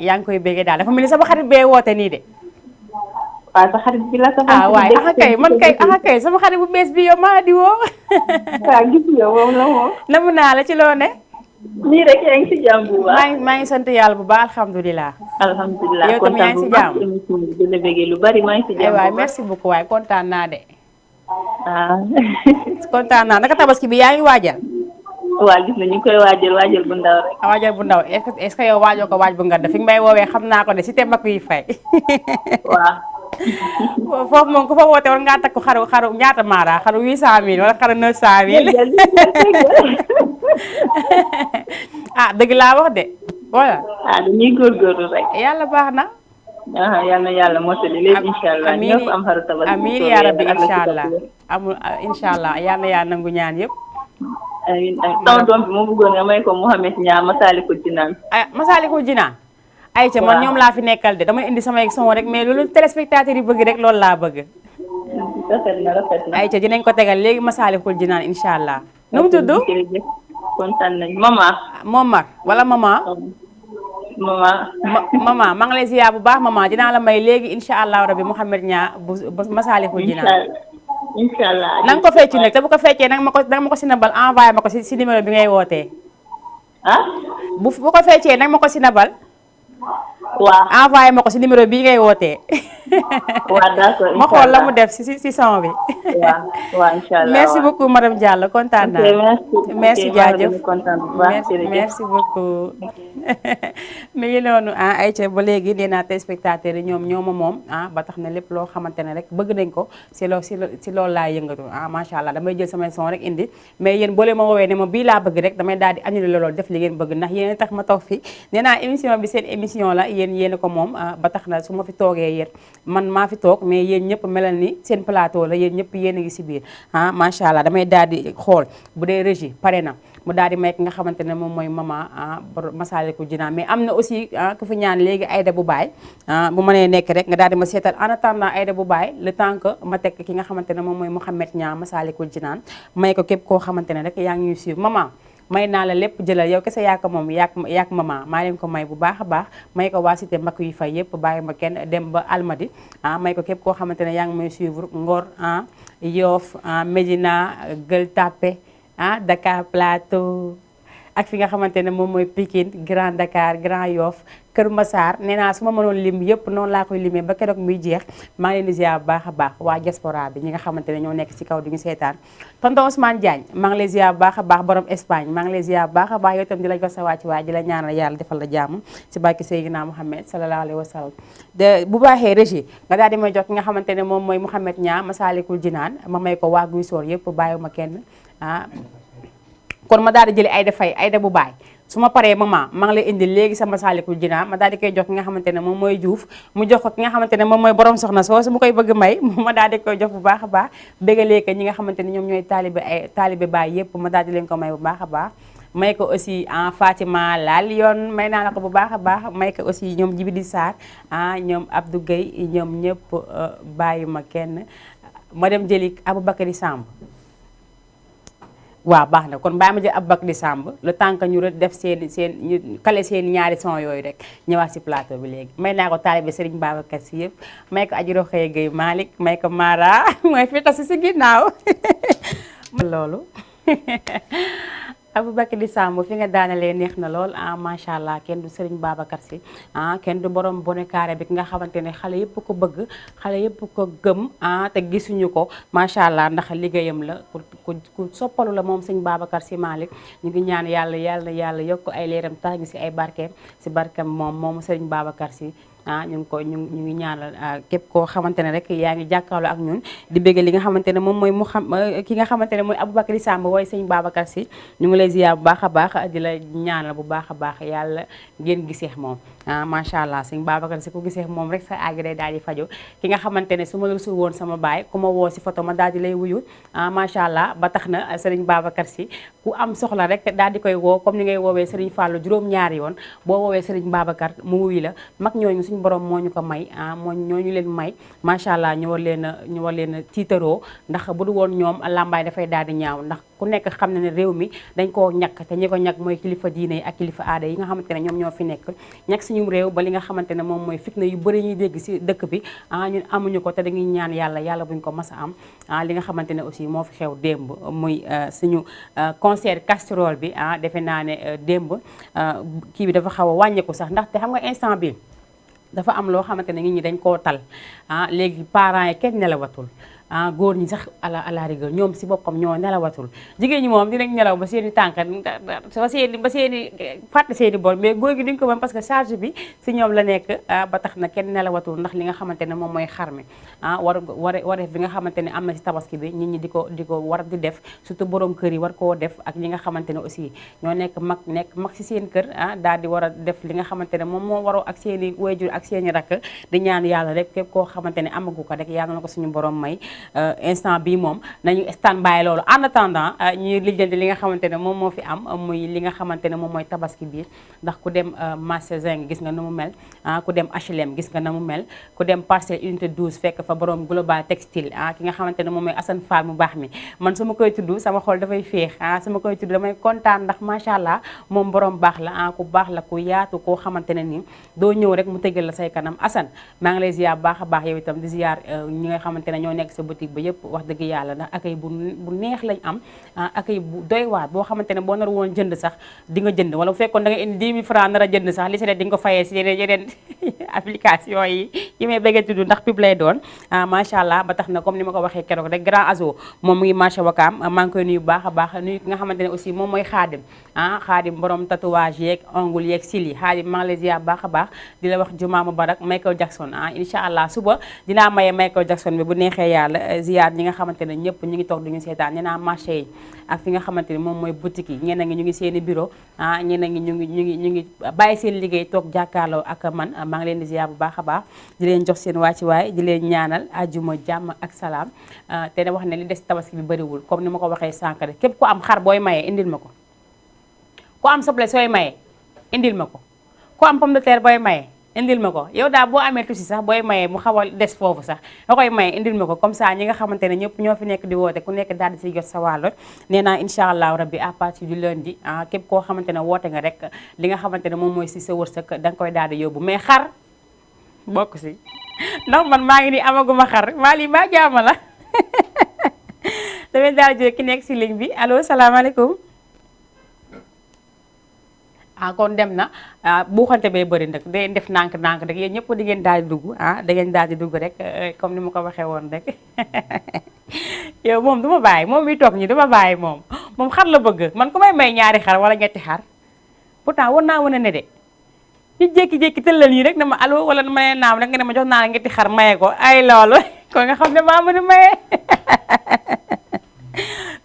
yaa ngi koy bëggee daal dafa mel ni sama xarit bee woote nii de. waaw sa xarit bi la sa. waaye kay sama xarit bu bees bi yow maa di woo. waaw gis nga moom la moom. namu naa la ci loo ne. nii rek yaa ngi si jàmm bu baax. maa ngi sant yàlla bu baax alhamdulilah. alhamdulilah yow tamit yaa ngi si jàmm di la bëggee lu bari maa ngi si jàmm. waay merci beaucoup waay kontaan naa de. kontaan naa naka tabaski bi yaa ngi waajal. waaw gis na ñu koy waajal bu ndaw rek. waajal bu ndaw est-ce que yow waajoo ko waaj bu nga def fi nga may woowee xam naa ko de Cité Mbakuy Faye. waaw. foofu moom ku fa woote war ngaa takku xaru ñaata maara xaru 800000 wala xaru 900000. dëgg laa wax de voilà. dañuy góorgóorlu rek. yàlla baax na. yal na yàlla motali lépp incha allah. ñëpp am xaru tabaski. amiin yaa rabbi incha allah amul incha allah yal na yaa nangu ñaan yëpp. sama doom bi moo bëggoon nga may ko Mouhamed Niang Massalikul Jinaan. Massalikul Jinaan. ayca man ñoom laa fi nekkal de damay indi samay son rek mais loolu téléspectateur yi bëgg rek loolu laa bëgg. rafet na. ayca dinañ ko tegal léegi Massalikul Jinaan incha allah. nu mu tudd. jërëjëf kontaan nañu maman. Momar wala maman. maman maa ngi lay ziar bu baax maman dinaa la may léegi incha allah rabi Mouhamed Niang bu Massalikul Jinaan. inshallah na nga ko fecc nag te bu ko feccee nag ma ko sinabal envoyé ma ko si numéro bi ngay wootee. ah bu ko feccee nag ma ko sinabal waaw envoyé ma ko si numéro bii ngay wootee. waaw d'accord ma xool la mu def si son bi. waaw inshallah merci beaucoup madame Diallo kontaan naa. merci jaajëf merci beaucoup. mi ngi noonu Aïcha ba léegi nee naa téléspectateurs yi ñoom moom ba tax na lépp loo xamante ne rek bëgg nañ ko si loolu laa yëngatu macha allah damay jël samay son rek indi mais yéen boo leen ma woowee ne ma bii laa bëgg rek damay daal di annulé loolu def li ngeen bëgg ndax yéen tax ma toog fi nee naa émission bi seen émission la yéen ko moom ba tax na su ma fi toogee yéen man maa fi toog mais yéen ñëpp melal ni seen plateau la yéen ñëpp yéen a ngi si biir macha allah damay daal di xool bu dee régie pare na mu daal di may ki nga xamante ne moom mooy mama Massalikul Jinaan mais am na aussi ku fi ñaan léegi Aïda bu baay bu mënee nekk rek nga daal di ma seetal en attendant Aïda bu baay le temps que ma teg ki nga xamante ne moom mooy Mouhamed Niang Massalikul Jinaan may ko képp koo xamante ne rek yaa ngi ñuy suivre mama may naa la lépp jëlal yow kese yaa ko moom yaak mama maa leen ko may bu baax a baax may ko waa cité mbakk yu fay yëpp bàyyi ma kenn dem ba Almadi may ko képp koo xamante ne yaa ngi may suivre Ngor Yoff Médina Gueule Tapée Dakar Plateau ak fi nga xamante ne moom mooy Pikine Grand Dakar Grand Yoff Kër Massar nee naa su ma mënoon lim yëpp noonu laa koy limee ba keroog muy jeex maa ngi leen di ziar bu baax a baax waa diaspora bi ñi nga xamante ne ñoo nekk ci kaw di ñu seetaan tonton Ousmane Diagne maa ngi lay ziar bu baax a baax borom Espagne maa ngi lay ziar bu baax a baax yow itam di la jox sa wàcc waay di la ñaanal yàlla defal la jàmm ci barke Seydina Mouhamed sallallahu alayhi wa sallam bu baaxee régie nga daal di may jox ki nga xamante ne moom mooy Mouhamed Niang Massalikul Jinaan ma may ko waa Guy Soor yëpp bàyyiwuma kenn kon ma daal di jëli Aïda Faye Aïda bu baay su ma paree maman maa ngi lay indi léegi sa Massalikul Jinaan ma daal di koy jox ki nga xamante ne moom mooy Diouf mu jox ko ki nga xamante ne moom mooy borom soxna soo su ma koy bëgg may ma daal di koy jox bu baax a baax bégalee ko ñi nga xamante ne ñoom ñooy taalibe baay yëpp ma daal di leen ko may bu baax a baax may ko aussi Fatima laal yoon may naa la ko bu baax a baax may ko aussi ñoom Djibidi Sarr ñoom Abdou Gueye ñoom ñëpp bàyyi ma kenn ma dem jëli Aboubacry Samb waaw baax na kon bàyyi ma jël Aboubacry Samb le temps que ñu def ñu kale seen ñaari son yooyu rek ñëwaat si plateau bi léegi may naa ko taalibe Serigne Babacar Sy yëpp may ko Adji Rokhaya Gueye Malick may ko Mara mooy fi tas si ginnaaw loolu Aboubacry Samb fi nga daanalee neex na lool macha allah kenn du Serigne Babacar Sy kenn du borom bone carré bi ki nga xamante ne xale yëpp ko bëgg xale yëpp ko gëm te gisuñu ko macha allah ndax liggéeyam la ku soppalu la moom Serigne Babacar Sy Malick ñu ngi ñaan yàlla yokk ay leeram tax ngi si ay barkeem si barkeem moom Serigne Babacar Sy ñu ngi ñaanal képp koo xamante ne rek yaa ngi jàkkaarloo ak ñun di bëgg li nga xamante ne moom mooy ki nga xamante ne mooy Aboubacry Samb wooy sëñ Babacar Sy ñu ngi lay ziar bu baax a baax di la ñaanal bu baax a baax yàlla ngeen giseex moom macha allah sëñ Babacar Sy ku giseex moom rek sa aagi day daal di faju ki nga xamante ne su ma la su woon sama baay ku ma woo si photo ma daal di lay wuyu macha allah ba tax na sëriñ Babacar Sy ku am soxla rek daal di koy woo comme ni ngay woowee sëriñ Fallou juróom-ñaari yoon boo woowee sëriñ Babacar mu wuyu la mag ñooñu suñu borom moo ñu ko may ñooñu leen may macha allah ñu war leen a tiitaroo ndax bu du woon ñoom làmbaay dafay daal di ñaaw ndax ku nekk xam na ne réew mi dañ koo ñàkk te ñi ko ñàkk mooy kilifa diine yi ak kilifa aada yi nga xamante ne ñoom ñoo fi nekk ñàkk suñu réew ba li nga xamante ne moom mooy fitna yu bëri ñuy dégg si dëkk bi ñun amuñu ko te dañuy ñaan yàlla buñ ko mas a am li nga xamante ne aussi moo fi xew démb muy suñu concert casserole bi defe naa ne démb kii bi dafa xaw a wàññeeku sax ndaxte xam nga instant bi dafa am loo xamante ne nit ñi dañ koo tal léegi parents yi kenn nelawatul góor ñi sax à la rigueur ñoom si boppam ñoo nelawatul jigéen ñi moom dinañ nelaw ba seeni tànk ba seeni fàtte seeni bor mais góor gi duñ ko mën parce que charge bi si ñoom la nekk ba tax na kenn nelawatul ndax li nga xamante ne moom mooy xar mi wareef bi nga xamante ne am na si tabaski bi nit ñi di ko war di def surtout borom kër yi war koo def ak ñi nga xamante ne aussi ñoo nekk mag si seen kër daal di war a def li nga xamante ne moom moo waroo ak seeni waajur ak seeni rakk di ñaan yàlla rek képp koo xamante ne amagu ko rek yàlla na ko suñu borom may instant bii moom nañu stand by loolu en attendant ñuy lijjanti li nga xamante ne moom moo fi am muy li nga xamante ne moom mooy tabaski biir ndax ku dem marché Zing gis nga na mu mel ku dem HLM gis nga na mu mel ku dem parcelle unité 12 fekk fa borom global textile ki nga xamante ne moom mooy Assane Fall mu baax mi man su ma koy tudd sama xol dafay féex su ma koy tudd damay kontaan ndax macha allah moom borom baax la ku baax la ku yaatu koo xamante ne ni doo ñëw rek mu tëggal la say kanam Assane maa ngi lay ziar baax a baax yow itam di ziar ñi nga xamante ne ñoo nekk sa boutique ba yëpp wax dëgg yàlla ndax accueil bu neex lañ am accueil bu doy waar boo xamante ne boo nar woon jënd sax di nga jënd wala bu fekkoon da nga indi 10 000 francs nar a jënd sax li si ne di nga ko fayee si yeneen application yi may bëgg a tudd ndax pub lay doon macha allah ba tax na comme ni ma ko waxee keroog rek grand azo moom mu ngi marché Wakaam maa ngi koy nuyu bu baax a baax nuyu ki nga xamante ne aussi moom mooy xaadim xaadim borom tatouage yeeg ongle yeeg sil yi xaadim maa ngi lay ziar baax a baax di la wax jumaa mubarak Michael Jackson incha allah suba dinaa maye Michael Jackson bi bu neexee yàlla ziar ñi nga xamante ne ñëpp ñu ngi toog duñu seetaan ñenaa marché yi ak fi nga xamante ne moom mooy boutique yi ñeneen ngi ñu ngi seeni bureau ñeneen ngi ñu ngi bàyyi seen liggéey toog jàkkaarloo ak man maa ngi leen di ziar bu baax a baax di leen jox seen wàccuwaay di leen ñaanal ajuma jàmm ak salaam te da wax ne li des tabaski bi bëriwul comme ni ma ko waxee sànq rek képp ku am xar booy maye indil ma ko ku am soble sooy maye indil ma ko ku am pomme de terre booy maye indil ma ko yow daal boo amee tuuti sax booy maye mu xaw a des foofu sax nga koy maye indil ma ko comme ça ñi nga xamante ne ñëpp ñoo fi nekk di woote ku nekk daal di siy jot sa wàll nee naa incha allah rabbi à partir du lundi képp koo xamante ne woote nga rek li nga xamante ne moom mooy si sa wërsëg da nga koy daal di yóbbu mais xar bokk si ndax man maa ngi nii amaguma xar maa lii maa jaama la damay daal di ki nekk si ligne bi allo salaamaaleykum kon dem na buuxante bee bëri nag day def nànk-nànk rek yéen ñëpp di ngeen daal di dugg da ngeen daal di dugg rek comme ni ma ko waxee woon rek yow moom du ma bàyyi moom mi toog ñi du ma bàyyi moom xar la bëgg man ku may ñaari xar wala ñetti xar pourtant war naa wane ne de ñu jékki-jékki tëllal yi rek na ma allo wala ma ne naam rek nga ne ma jox naa la ñetti xar maye ko ay loolu kon nga xam ne maa mën a maye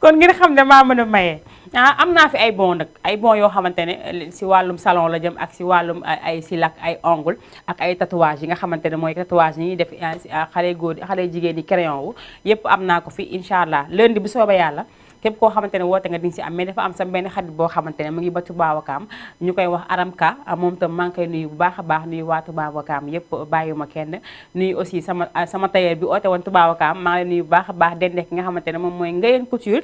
kon ngeen xam ne maa mën a maye am naa fi ay bon nag ay bon yoo xamante ne si wàllum salon la jëm ak si wàllum ay sil ak ay ongle ak ay tatouage yi nga xamante ne mooy tatouage yi ñuy def xale góor xale jigéen yi crayon wu yëpp am naa ko fi incha allah lundi bu soobee yàlla képp koo xamante ne woote nga di nga si am mais dafa am sa benn xarit boo xamante ne mu ngi ba Touba Wakaam ñu koy wax Aramka moom tam maa ngi koy nuyu bu baax a baax nuyu waa Touba Wakaam yëpp bàyyiwuma kenn nuyu aussi sama tailleur bi oote woon Touba Wakaam maa ngi lay nuyu bu baax a baax dende ki nga xamante ne moom mooy Ngayeen Couture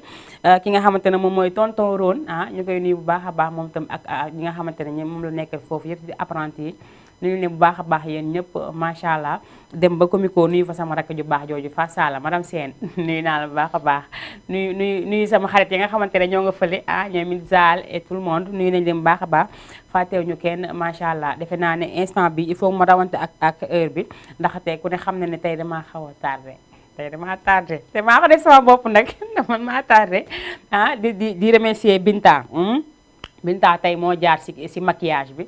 ki nga xamante ne moom mooy tonton Ron ñu koy nuyu bu baax a baax moom tam ak ñi nga xamante ne moom la nekk foofu yëpp di apprenti yi nuyu leen bu baax a baax yéen ñëpp macha allah dem ba comico nuyu fa sama rakk ju baax jooju fa sala madame Sène nuyu naa la bu baax a baax nuyu sama xarit yi nga xamante ne ñoo nga fële ñoom it Zal et tout le monde nuyu nañ leen bu baax a baax fàttewu ñu kenn macha allah defe naa ne instant bi il faut ma rawante ak heure bi ndaxte ku ne xam na ne tey damaa xaw a tardé tey damaa tardé te maa ko def sama bopp nag man maa tardé di remercier Binta tey moo jaar si maquillage bi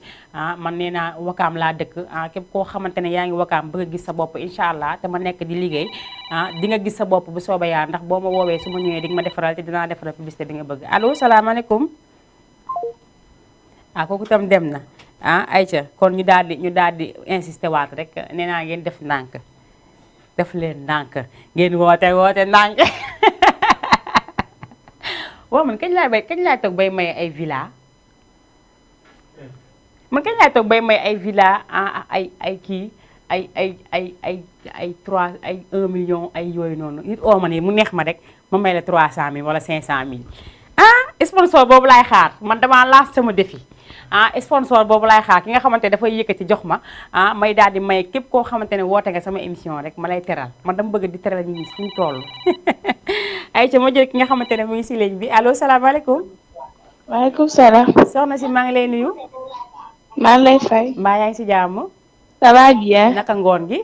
man nee naa Wakaam laa dëkk képp koo xamante ne yaa ngi Wakaam bëgg a gis sa bopp incha allah te ma nekk di liggéey di nga gis sa bopp bu soobee yaa ndax boo ma woowee su ma ñëwee di nga ma defaral te dinaa defaral publicité bi nga bëgg allo salaamaaleykum kooku tam dem na ayca kon ñu daal di insister waat rek nee naa ngeen def ndànk def leen ndànk ngeen woote ndànk waaw man kañ laay toog bay maye ay villa man kañ laay toog bay may ay villa ay kii ay 1 million ay yooyu noonu nit oo ma ne mu neex ma rek ma may la 300 000 wala 500 000 sponsor boobu laay xaar man damaa laas sama défi sponsor boobu laay xaar ki nga xamante ne dafay yëkkati jox ma may daal di may képp koo xamante ne woote nga sama émission rek ma lay teral man dama bëgg di teral nit ñi suñu toll ay ca ma jël ki nga xamante ne mu ngi si ligne bi allo salaamaaleykum. waaleykum salaam. soxna si maa ngi lay nuyu. maa ngi lay fay. mbaa yaa ngi si jàmm. ça va bien. naka ngoon gi.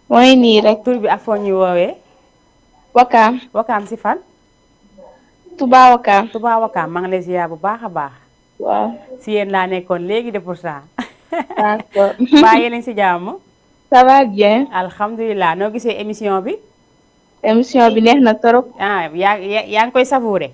mooy nii rek. tur bi ak foo ñuy woowee. Wakaam. Wakaam si fan. Touba Wakaam. Touba Wakaam maa ngi lay ziar bu baax a baax. waaw. si yéen laa nekkoon léegi de pour ça. d'accord. mbaa yéen a ngi si jàmm. ça va bien. alhamdulilah noo gisee émission bi. émission bi neex na trop. yaa ngi koy savouré.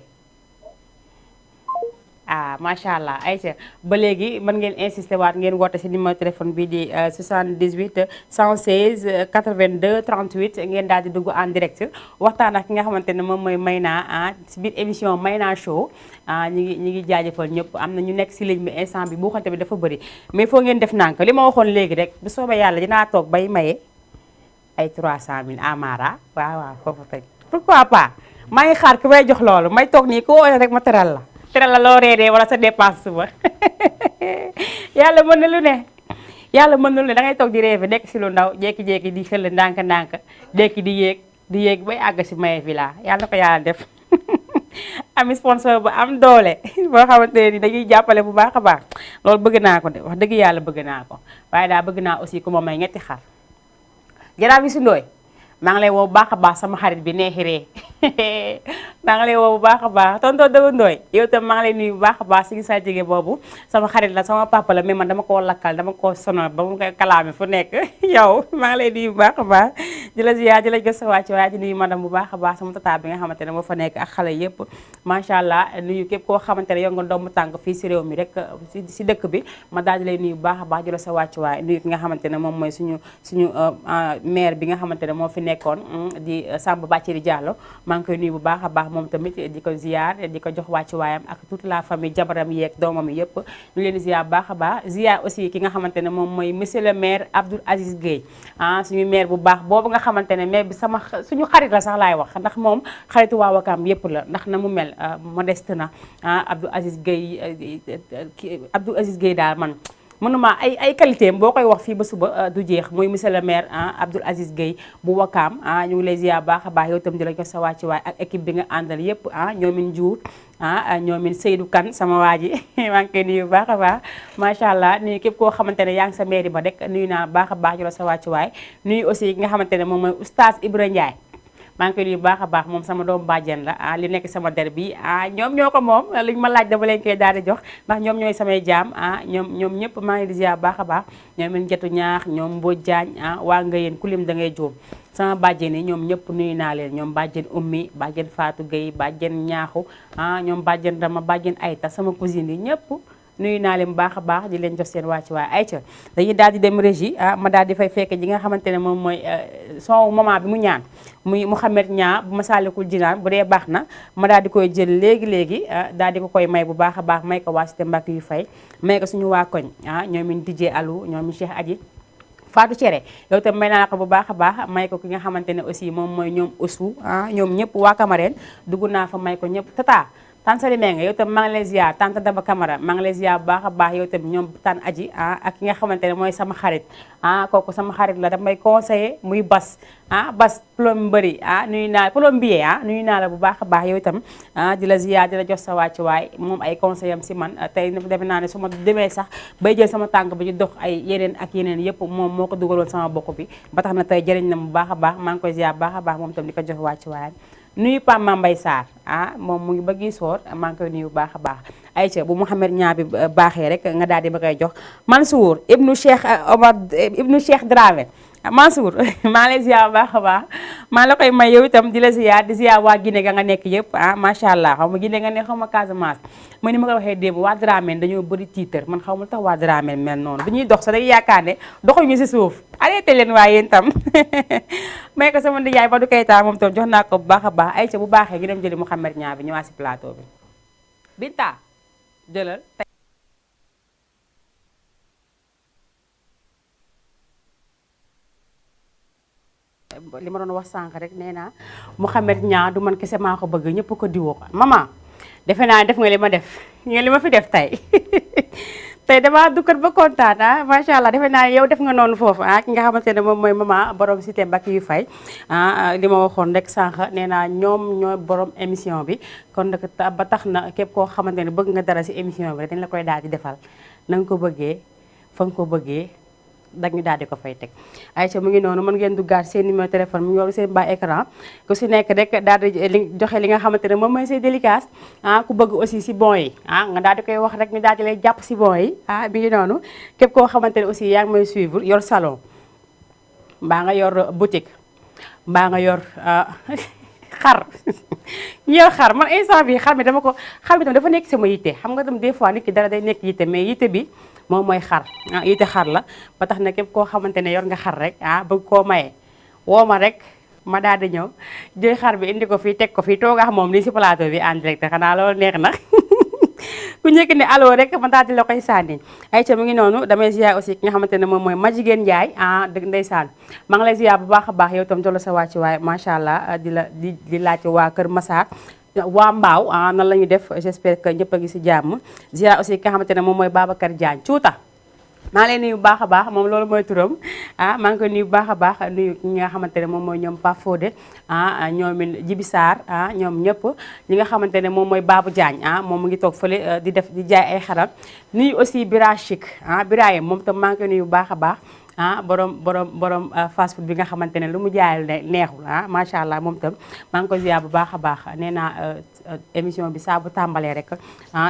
macha allah ayca ba léegi mën ngeen insister waat ngeen woote si numéro téléphone bi di 78 116 82 38 ngeen daal di dugg en direct waxtaan ak ki nga xamante ne moom mooy Mayna si biir émission Mayna show ñi ngi jaajëfal ñëpp am na ñu nekk si ligne bi instant bi bu xante bi dafa bëri mais foo ngeen def nànk li ma waxoon léegi rek bu soobee yàlla dinaa toog bay maye ay 300 000 amara waaw foofu tey pourquoi pas maa ngi xaar ki may jox loolu may toog nii ku woote rek ma teral la loo reedee wala sa dépense suba yàlla mën na lu ne da ngay toog di rêve nekk si lu ndaw jékki-jékki di xël ndànk-ndànk jékki di yéeg di yéeg bay àgg si maye villa yàlla na ko yàlla def ami sponsor bu am doole boo xamante ne ni dañuy jàppale bu baax a baax loolu bëgg naa ko de wax dëgg yàlla bëgg naa ko waaye daa bëgg naa aussi ku ma may ñetti xar jaraaw bi si ndooy maa ngi lay woo bu baax a baax sama xarit bi neexiree maa ngi lay woo bu baax a baax tonton Daba Ndoye yow tam maa ngi lay nuyu bu baax a baax si sa jigéen boobu sama xarit la sama papa la mais man dama koo lakkal dama koo sonal ba mu koy kalaame fu nekk yow maa ngi lay nuyu bu baax a baax di la ziar di la gës sa wàcc waaye di nuyu madame bu baax a baax sama tata bi nga xamante ne moo fa nekk ak xale yëpp macha allah nuyu képp koo xamante ne yow nga doomu tànk fii si réew mi rek si dëkk bi ma daal di lay nuyu bu baax a baax di la sa wàcc waaye nuyu ki nga xamante ne moom mooy suñu maire bi nga xamante ne moo fi nekkoon di Samba Bathily Diallo maa ngi koy nuyu bu baax a baax moom tamit di ko ziar di ko jox wàcc waayam ak toute la famille jabaram yeeg doomam yëpp ñu leen di ziar bu baax a baax ziar aussi ki nga xamante ne moom mooy monsieur le maire Abdoul Aziz Gueye suñu maire bu baax boobu nga xamante ne maire bi suñu xarit la sax laay wax ndax moom xaritu waa Wakaam yëpp la ndax na mu mel modeste na Abdoul Aziz Gueye daal man mënuma ay qualité boo koy wax fii ba suba du jeex muy monsieur le maire Abdoul Aziz Gueye bu Wakaam ñu ngi lay ziar baax a baax yow itam di la ko sa wàcc waay ak équipe bi nga àndal yëpp ñoomin Diour ñoomin Seydou Kane sama waa ji maa ngi koy nuyu bu baax a baax macha allah nuyu képp koo xamante ne yaa ngi sa mairie ba rek nuyu naa baax a baax di la sa wàcc waay nuyu aussi ki nga xamante ne moom mooy oustaz Ibra Ndiaye maa ngi koy nuyu bu baax a baax moom sama doom bàjjen la li nekk sama der bi ñoom ñoo ko moom liñ ma laaj dama leen koy daal di jox ndax ñoom ñooy samay jaam ñoom ñëpp maa ngi di ziar bu baax a baax ñoom it Jatu Ñaax ñoom Mbodj Diagne waa nga yéen kulim da ngay jóom sama bàjjen yi ñoom ñëpp nuyu naa leen ñoom bàjjen ummi bàjjen Fatou Gueye bàjjen ñaaxu ñoom bàjjen Dama bàjjen Ayta sama cousine yi ñëpp nuyu naa leen bu baax a baax di leen jox seen wàcc waaye ayca dañuy daal di dem régie ma daal di fay fekk ji nga xamante ne moom mooy son moment bi mu ñaan muy Mouhamed Niang bu Massalikul Jinaan bu dee baax na ma daal di koy jël léegi daal di ko koy may bu baax a baax may ko waa Cité Mbacke yu fay may ko suñu waa koñ ñoomin DJ Alou ñoomin Cheikh Adji Fatou Cere yow tam may naa ko bu baax a baax may ko ki nga xamante ne aussi moom mooy ñoom Ousou ñoom ñëpp waa Camarène dugg naa fa may ko ñëpp tata Tante Sali Menga yow tam maa ngi lay ziar Tante Daba Camara maa ngi lay ziar bu baax a baax yow tam ñoom Tane Aji ak ki nga xamante ne mooy sama xarit kooku sama xarit la daf may conseiller muy Bas Bas plomberie nuyu naa plombier nuyu naa la bu baax a baax yow itam di la ziar di la jox sa wàcc waay moom ay conseil am si man tey defe naa ne su ma demee sax bay jël sama tànk bi di dox ay yeneen ak yeneen yëpp moom moo ko dugaloon sama bokk bi ba tax na tey jëriñ na bu baax a baax maa ngi koy ziar bu baax a baax moom itam di ko jox wàcc waay nuyu Pam Mambay Sarr moom mu ngi ba gisoor maa ngi koy nuyu bu baax a baax ayca bu Mouhamed Niang bi baaxee rek nga daal di ma koy jox Mansour ibnu Cheikh Omar ibnu Cheikh Dramé Mansour maa ngi lay ziar bu baax a baax maa la koy may yow itam di la ziar di ziar waa Guinée ga nga nekk yëpp macha allah xaw ma Guinée nga nekk xaw ma Casamance ma ni ma ko waxee démb waa Dramé dañoo bëri tiitar man xaw ma tax waa Dramé mel noonu bu ñuy dox sax day yaakaar ne doxuñu si suuf arrêté leen waaye yéen tam may ko sama ndiyaay Badou Keita moom tam jox naa ko bu baax a baax ayca bu baaxee ñu dem jëli Mouhamed Niang bi ñëwaat si plateau bi Binta jëlal li ma doon wax sànq rek nee naa Mouhamed Niang du man kese maa ko bëgg ñëpp ko diwoo ko maman defe naa def nga li ma def nga li ma fi def tey tey damaa dukkat ba kontaan macha allah defe naa yow def nga noonu foofu ki nga xamante ne moom mooy maman borom Cité Mbacke yu fay li ma waxoon rek sànq nee naa ñoom ñooy borom émission bi kon nag ba tax na képp koo xamante ne bëgg nga dara si émission bi rek dañ la koy daal di defal na nga ko bëggee fa nga ko bëggee dañu daal di ko fay teg ayca mu ngi noonu mën ngeen duggaat seen numéro téléphone mu ngi woon seen bas écran ku si nekk rek daal di joxe li nga xamante ne moom mooy say délicace ku bëgg aussi si bon yi nga daal di koy wax rek ñu daal di lay jàpp si bon yi bi ngi noonu képp koo xamante ne aussi yaa ngi may suivre yor salon mbaa nga yor boutique mbaa nga yor xar ñu yor xar man instant bi xar mi tam dafa nekk sama yitte xam nga tam des fois nit ki dara day nekk yitte mais yitte bi moom mooy xar yitte xar la ba tax na képp koo xamante ne yor nga xar rek bëgg koo maye woo ma rek ma daal di ñëw jël xar bi indi ko fii teg ko fii toogax moom lii si plateau bi en direct xanaa loolu neex na ku njëkk ne allo rek ma daal di la koy sànni ayca mu ngi noonu damay ziar aussi ki nga xamante ne moom mooy Majigéen Ndiaye dëgg ndeysaan maa ngi lay ziar bu baax a baax yow tam jolo sa wàcc waaye macha allah di laajte waa Kër Massar waa Mbaaw nan la ñuy def j'espère que ñëpp a ngi si jàmm ziar aussi ki nga xamante ne moom mooy Babacar Diagne cuuta maa ngi leen nuyu bu baax a baax moom loolu mooy turam maa ngi koy nuyu bu baax a baax nuyu ñi nga xamante ne moom mooy ñoom Pape Fodé ñoom Jibi Sarr ñoom ñëpp ñi nga xamante ne moom mooy Babou Diagne moom mu ngi toog fële di jaay ay xaram nuyu aussi Bira Chic Birahim moom tam maa ngi koy nuyu bu baax a baax borom fast food bi nga xamante ne lu mu jaayal neexul macha allah moom tam maa ngi ko ziar bu baax a baax nee naa émission bi saa bu tàmbalee rek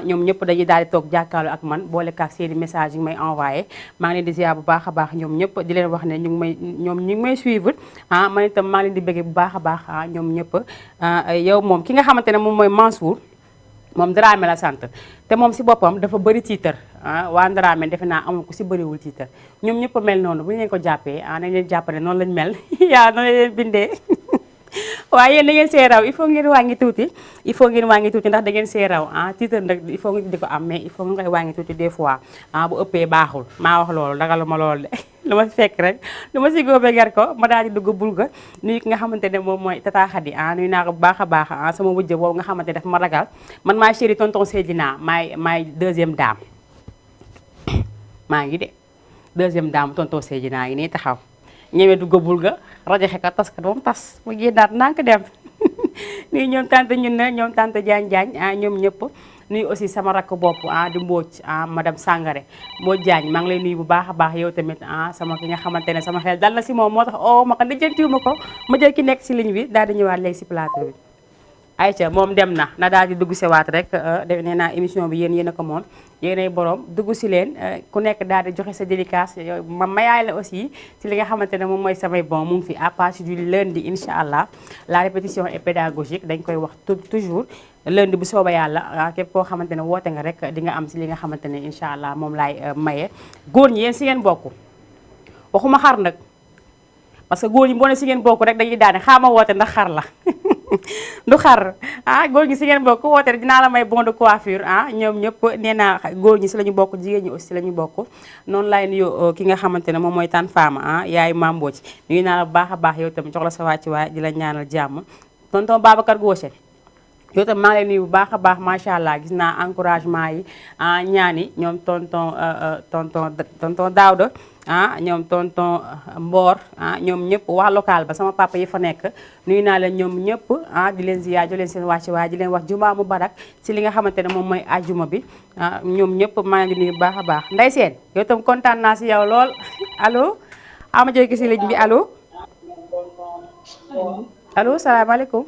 ñoom ñëpp dañuy daal di toog jàkkaarloo ak man boole kaak seeni message yi may envoyé maa ngi leen di ziar bu baax a baax ñoom ñëpp di leen wax ne ñu ngi may suivre man itam maa ngi leen di bëggee bu baax a baax ñoom ñëpp yow moom ki nga xamante ne moom mooy Mansour moom Dramé la sant te moom si boppam dafa bëri tiitar waa Dramé defe naa amul ko si bëriwul tiitar ñoom ñëpp a mel noonu bu ñu leen ko jàppee nañ leen jàpp ne noonu lañ mel yaa noonu leen bindee waaye yéen da ngeen see raw il faut ngeen wàññi tuuti ndax da ngeen see raw tiitar nag il faut nga di ko am mais il faut nga koy wàññi tuuti des fois bu ëppee baaxul maa wax loolu dagaluma loolu de lu ma fekk rek lu ma si góobee gar ko ma daal di dugg bul ga nuyu ki nga xamante ne moom mooy Tata Khady nuyu naa ko bu baax a baax sama wujj boobu nga xamante ne daf ma ragal man maay chéri tonton Seydina maay deuxième dame maa ngi de deuxième dame tonton Seydina ngi nii taxaw ñëwee dugg bul ga rajaxe ka tas ka doom tas mu génnaat naa ko dem nuyu ñoom tante ñun ne ñoom tante Diagne ñoom ñëpp nuyu aussi sama rakk bopp di Mbodj madame Sangare Mbodj Diagne maa ngi lay nuyu bu baax a baax yow tamit sama ki nga xamante ne sama xel dal na si moom moo tax ma ko lijjantiwu ma ko ma jël ki nekk si ligne bi daal di ñëwaat léegi si plateau bi ayca moom dem na daal di dugg sewaat rek nee naa émission bi yéen a ko moom yéenay borom dugg si leen ku nekk daal di joxe sa dédicace ma mayaay la aussi si li nga xamante ne moom mooy samay bon mu ngi fi à partir du lundi incha allah la répétition est pédagogique dañ koy wax toujours lundi bu sooba yàlla képp koo xamante ne woote nga rek di nga am si li nga xamante ne incha allah moom laay maye. góor ñi yéen si ngeen bokk waxuma xar nag parce que góor ñi boo ne si ngeen bokk rek dañuy daane xaama woote ndax xar la du xar góor ñi si ngeen bokk woote dinaa la may bon de coiffure ñoom ñëpp nee naa góor ñi si la ñu bokk jigéen ñi aussi si la ñu bokk noonu laay nuyu ki nga xamante ne moom mooy Tane Fama yaay Mambo ci nuyu naa la bu baax a baax yow tamit jox la sa wàcc waay di la ñaanal jàmm tonton Babacar Gauche yow tam maa ngi lay nuyu bu baax a baax macha allah gis naa encouragement yi ñaani ñoom tonton Daouda ñoom tonton Mbor ñoom ñëpp waa local ba sama papa yi fa nekk nuyu naa leen ñoom ñëpp di leen ziyaar jo leen seen wàcc waaye di leen wax juma mubarak si li nga xamante ne moom mooy ajuma bi ñoom ñëpp maa ngi nuyu bu baax a baax nday seen yow tam kontaan naa si yow lool allo ama jóge si ligne bi allo salaamaaleykum.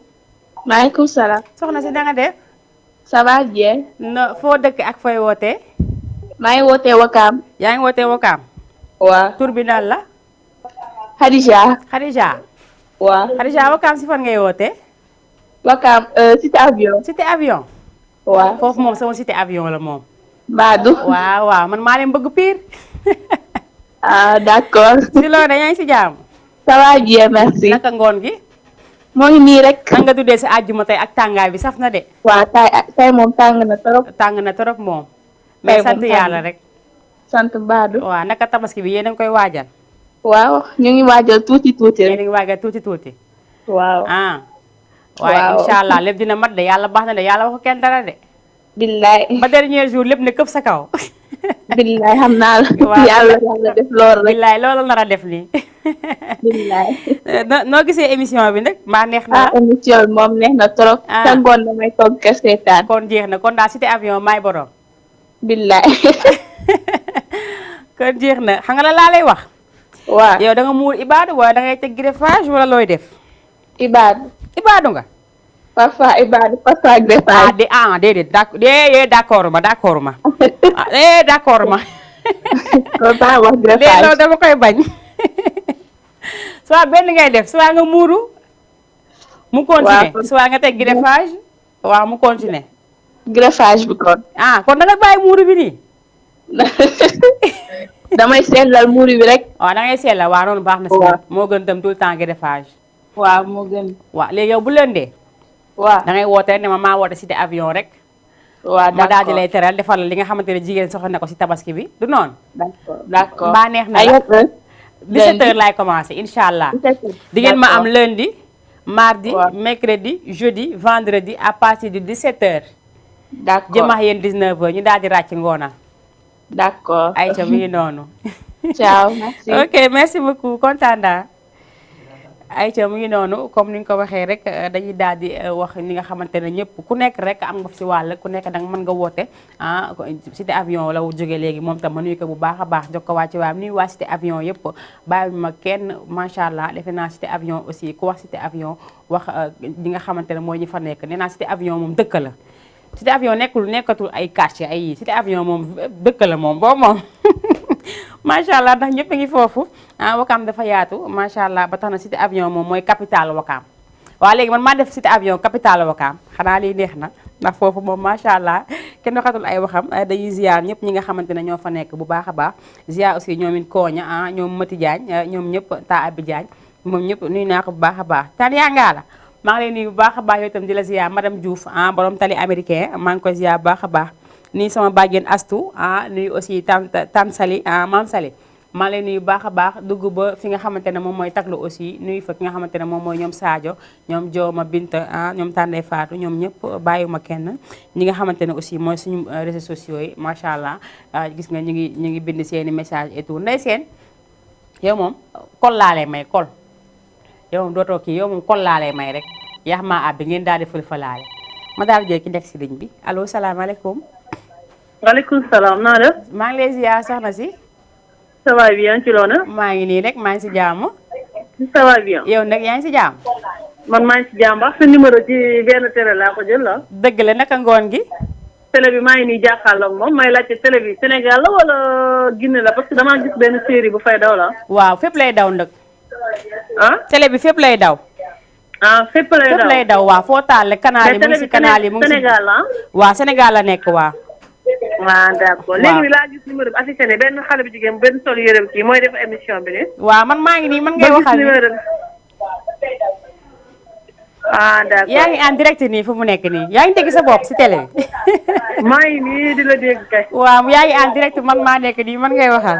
maaleykum salaam. soxna si da nga def. ça va bien. no foo dëkk ak fooy wootee. maa ngi wootee Wakaam. yaa ngi wootee Wakaam. waaw. tur bi nan la. Khadija. waaw. Khadija Wakaam si fan ngay wootee. Wakaam cité avion. cité avion. waaw foofu moom sama cité avion la moom. Badou. waaw man maa leen bëgg pire. d'accord. si loolu yaa ngi si jàmm. ça va bien merci. naka ngoon gi. moo ngi nii rek. nan nga tuddee si àjjuma tey ak tàngaay bi saf na de. waaw tey moom tàng na trop. tàng na trop moom. mais sant yàlla rek. sant Badou. waaw naka tabaski bi yéen a ngi koy waajal. waaw ñu ngi waajal tuuti yéen a ngi waajal tuuti. waaw. waaye incha allah lépp dina mat de yàlla baax na de yàlla waxu kenn dara de. billaay. ba dernier jour lépp ne këpp sa kaw. billaay xam naa la. waaw yàlla def loolu rek. billaay loolu nar a def nii. billaay. noo gisee émission bi nag maa neex na la. émission bi moom neex na trop. sa ngoon damay toog ka seetaan. kon jeex na kon daal cité avion maay borom. billaay. kon jeex na xam nga la laa lay wax. waaw yow da nga muur ibaadu wala da ngay teg greffage wala looy def. ibaadu nga. parfois ibaadu parfois greffage. déedéet d'accord ma. d'accord ma. kon baax wax greffage. loolu dama koy bañ. soit benn ngay def soit nga muuru. mu continuer soit nga teg greffage. waaw mu continuer. greffage bi kon. kon da nga bàyyi muuru bi nii. damay sellal muuru bi rek. waaw da ngay sellal waaw noonu baax na si. moo gën tam tout le temps greffage. waaw moo gën. waaw léegi yow bu lëndee. waaw da ngay woote rek ne maa woote cité avion rek. waaw ma daal di lay teral defal li nga xamante ne jigéen soxla na ko si tabaski bi du noonu. d'accord mbaa neex na la 17h laay commencé incha allah. di ngeen ma am lundi. mardi mercredi jeudi vendredi à partir de 17h. d'accord jëmax yéen 19h ñu daal di ràcc ngoonal. d'accord. Aïcha mi ngi noonu. ciao merci. ok merci beaucoup kontaan naa. Aïcha mu ngi noonu comme ni nga ko waxee rek dañuy daal di wax ñi nga xamante ne ñëpp ku nekk rek am nga fi si wàll ku nekk danga mën nga woote cité avion la jógee léegi moom tam ma nuyu ko bu baax a baax jox ko waa ci waam nuyu waa cité avion yëpp bàyyi ma kenn macha allah defe naa cité avion aussi ku wax cité avion wax ñi nga xamante ne mooy ñi fa nekk nee naa cité avion moom dëkk la cité avion nekkatul ay quartier ay cité avion moom dëkk la moom boobu moom macha allah ndax ñëpp a ngi foofu Wakaam dafa yaatu macha allah ba tax na cité avion moom mooy capitale Wakaam waaw léegi man maa def cité avion capitale Wakaam xanaa lii neex na ndax foofu moom macha allah kenn waxatul ay waxam dañuy ziar ñëpp ñi nga xamante ne ñoo fa nekk bu baax a baax ziar aussi ñoom it Koña ñoom Mati Diagne ñoom ñëpp Ta Abi Diagne moom ñëpp nuyu naa ko bu baax a baax tan yaa ngaa la maa ngi lay nuyu bu baax a baax yow itam di la ziar madame Diouf borom tali américain maa ngi koy ziar bu baax a baax nuyu sama bàjjen Astu nuyu aussi tan Sali maam Sali maa ngi lay nuyu baax a baax dugg ba fi nga xamante ne moom mooy taglu aussi nuyu fa ki nga xamante ne moom mooy ñoom Sadio ñoom Jooma Binta ñoom Tànday Faatu ñoom ñëpp bàyyiwuma kenn ñi nga xamante ne aussi mooy suñu réseaux sociaux yi macha allah gis nga ñu ngi bind seeni message et tout ndey seen yow moom kol laa lay may kol yow moom dootoo kii yow moom kol laa lay may rek yax maa àbbi ngeen daal di fël-fëlaale ma daal jël ki nekk si ligne bi allo salaamaaleykum. waaleykum salaam naa def. maa ngi lay ziar soxna si. ça va bien ci loona. maa ngi nii rek maa ngi si jàmm. ça va bien. yow nag yaa ngi si jàmm. man maa ngi si jàmm wax sa numéro ci benn télé laa ko jël la. dëgg la naka ngoon gi. télé bi maa ngi nii jàkkaarloog moom may laajte télé bi Sénégal la wala Guinée la parce que damaa gis benn série bu fay daw la. waaw fépp lay daw nag. télé bi fépp lay daw. fépp lay daw waaw foo taal canal yi mu ngi si canal yi mu ngi si Sénégal la. waaw Sénégal la nekk waaw. waaw d'accord léegi laa gis numéro bi affiché ne benn xale bu jigéen benn sol yërëm kii mooy def émission bi nii. waaw man maa ngi nii man ngay waxal numéro bi. d'accord yaa ngi en direct nii fu mu nekk nii yaa ngi dégg sa bopp si télé bi. maa ngi nii di la dégg kay. waaw yaa ngi en direct man maa nekk nii man ngay waxal.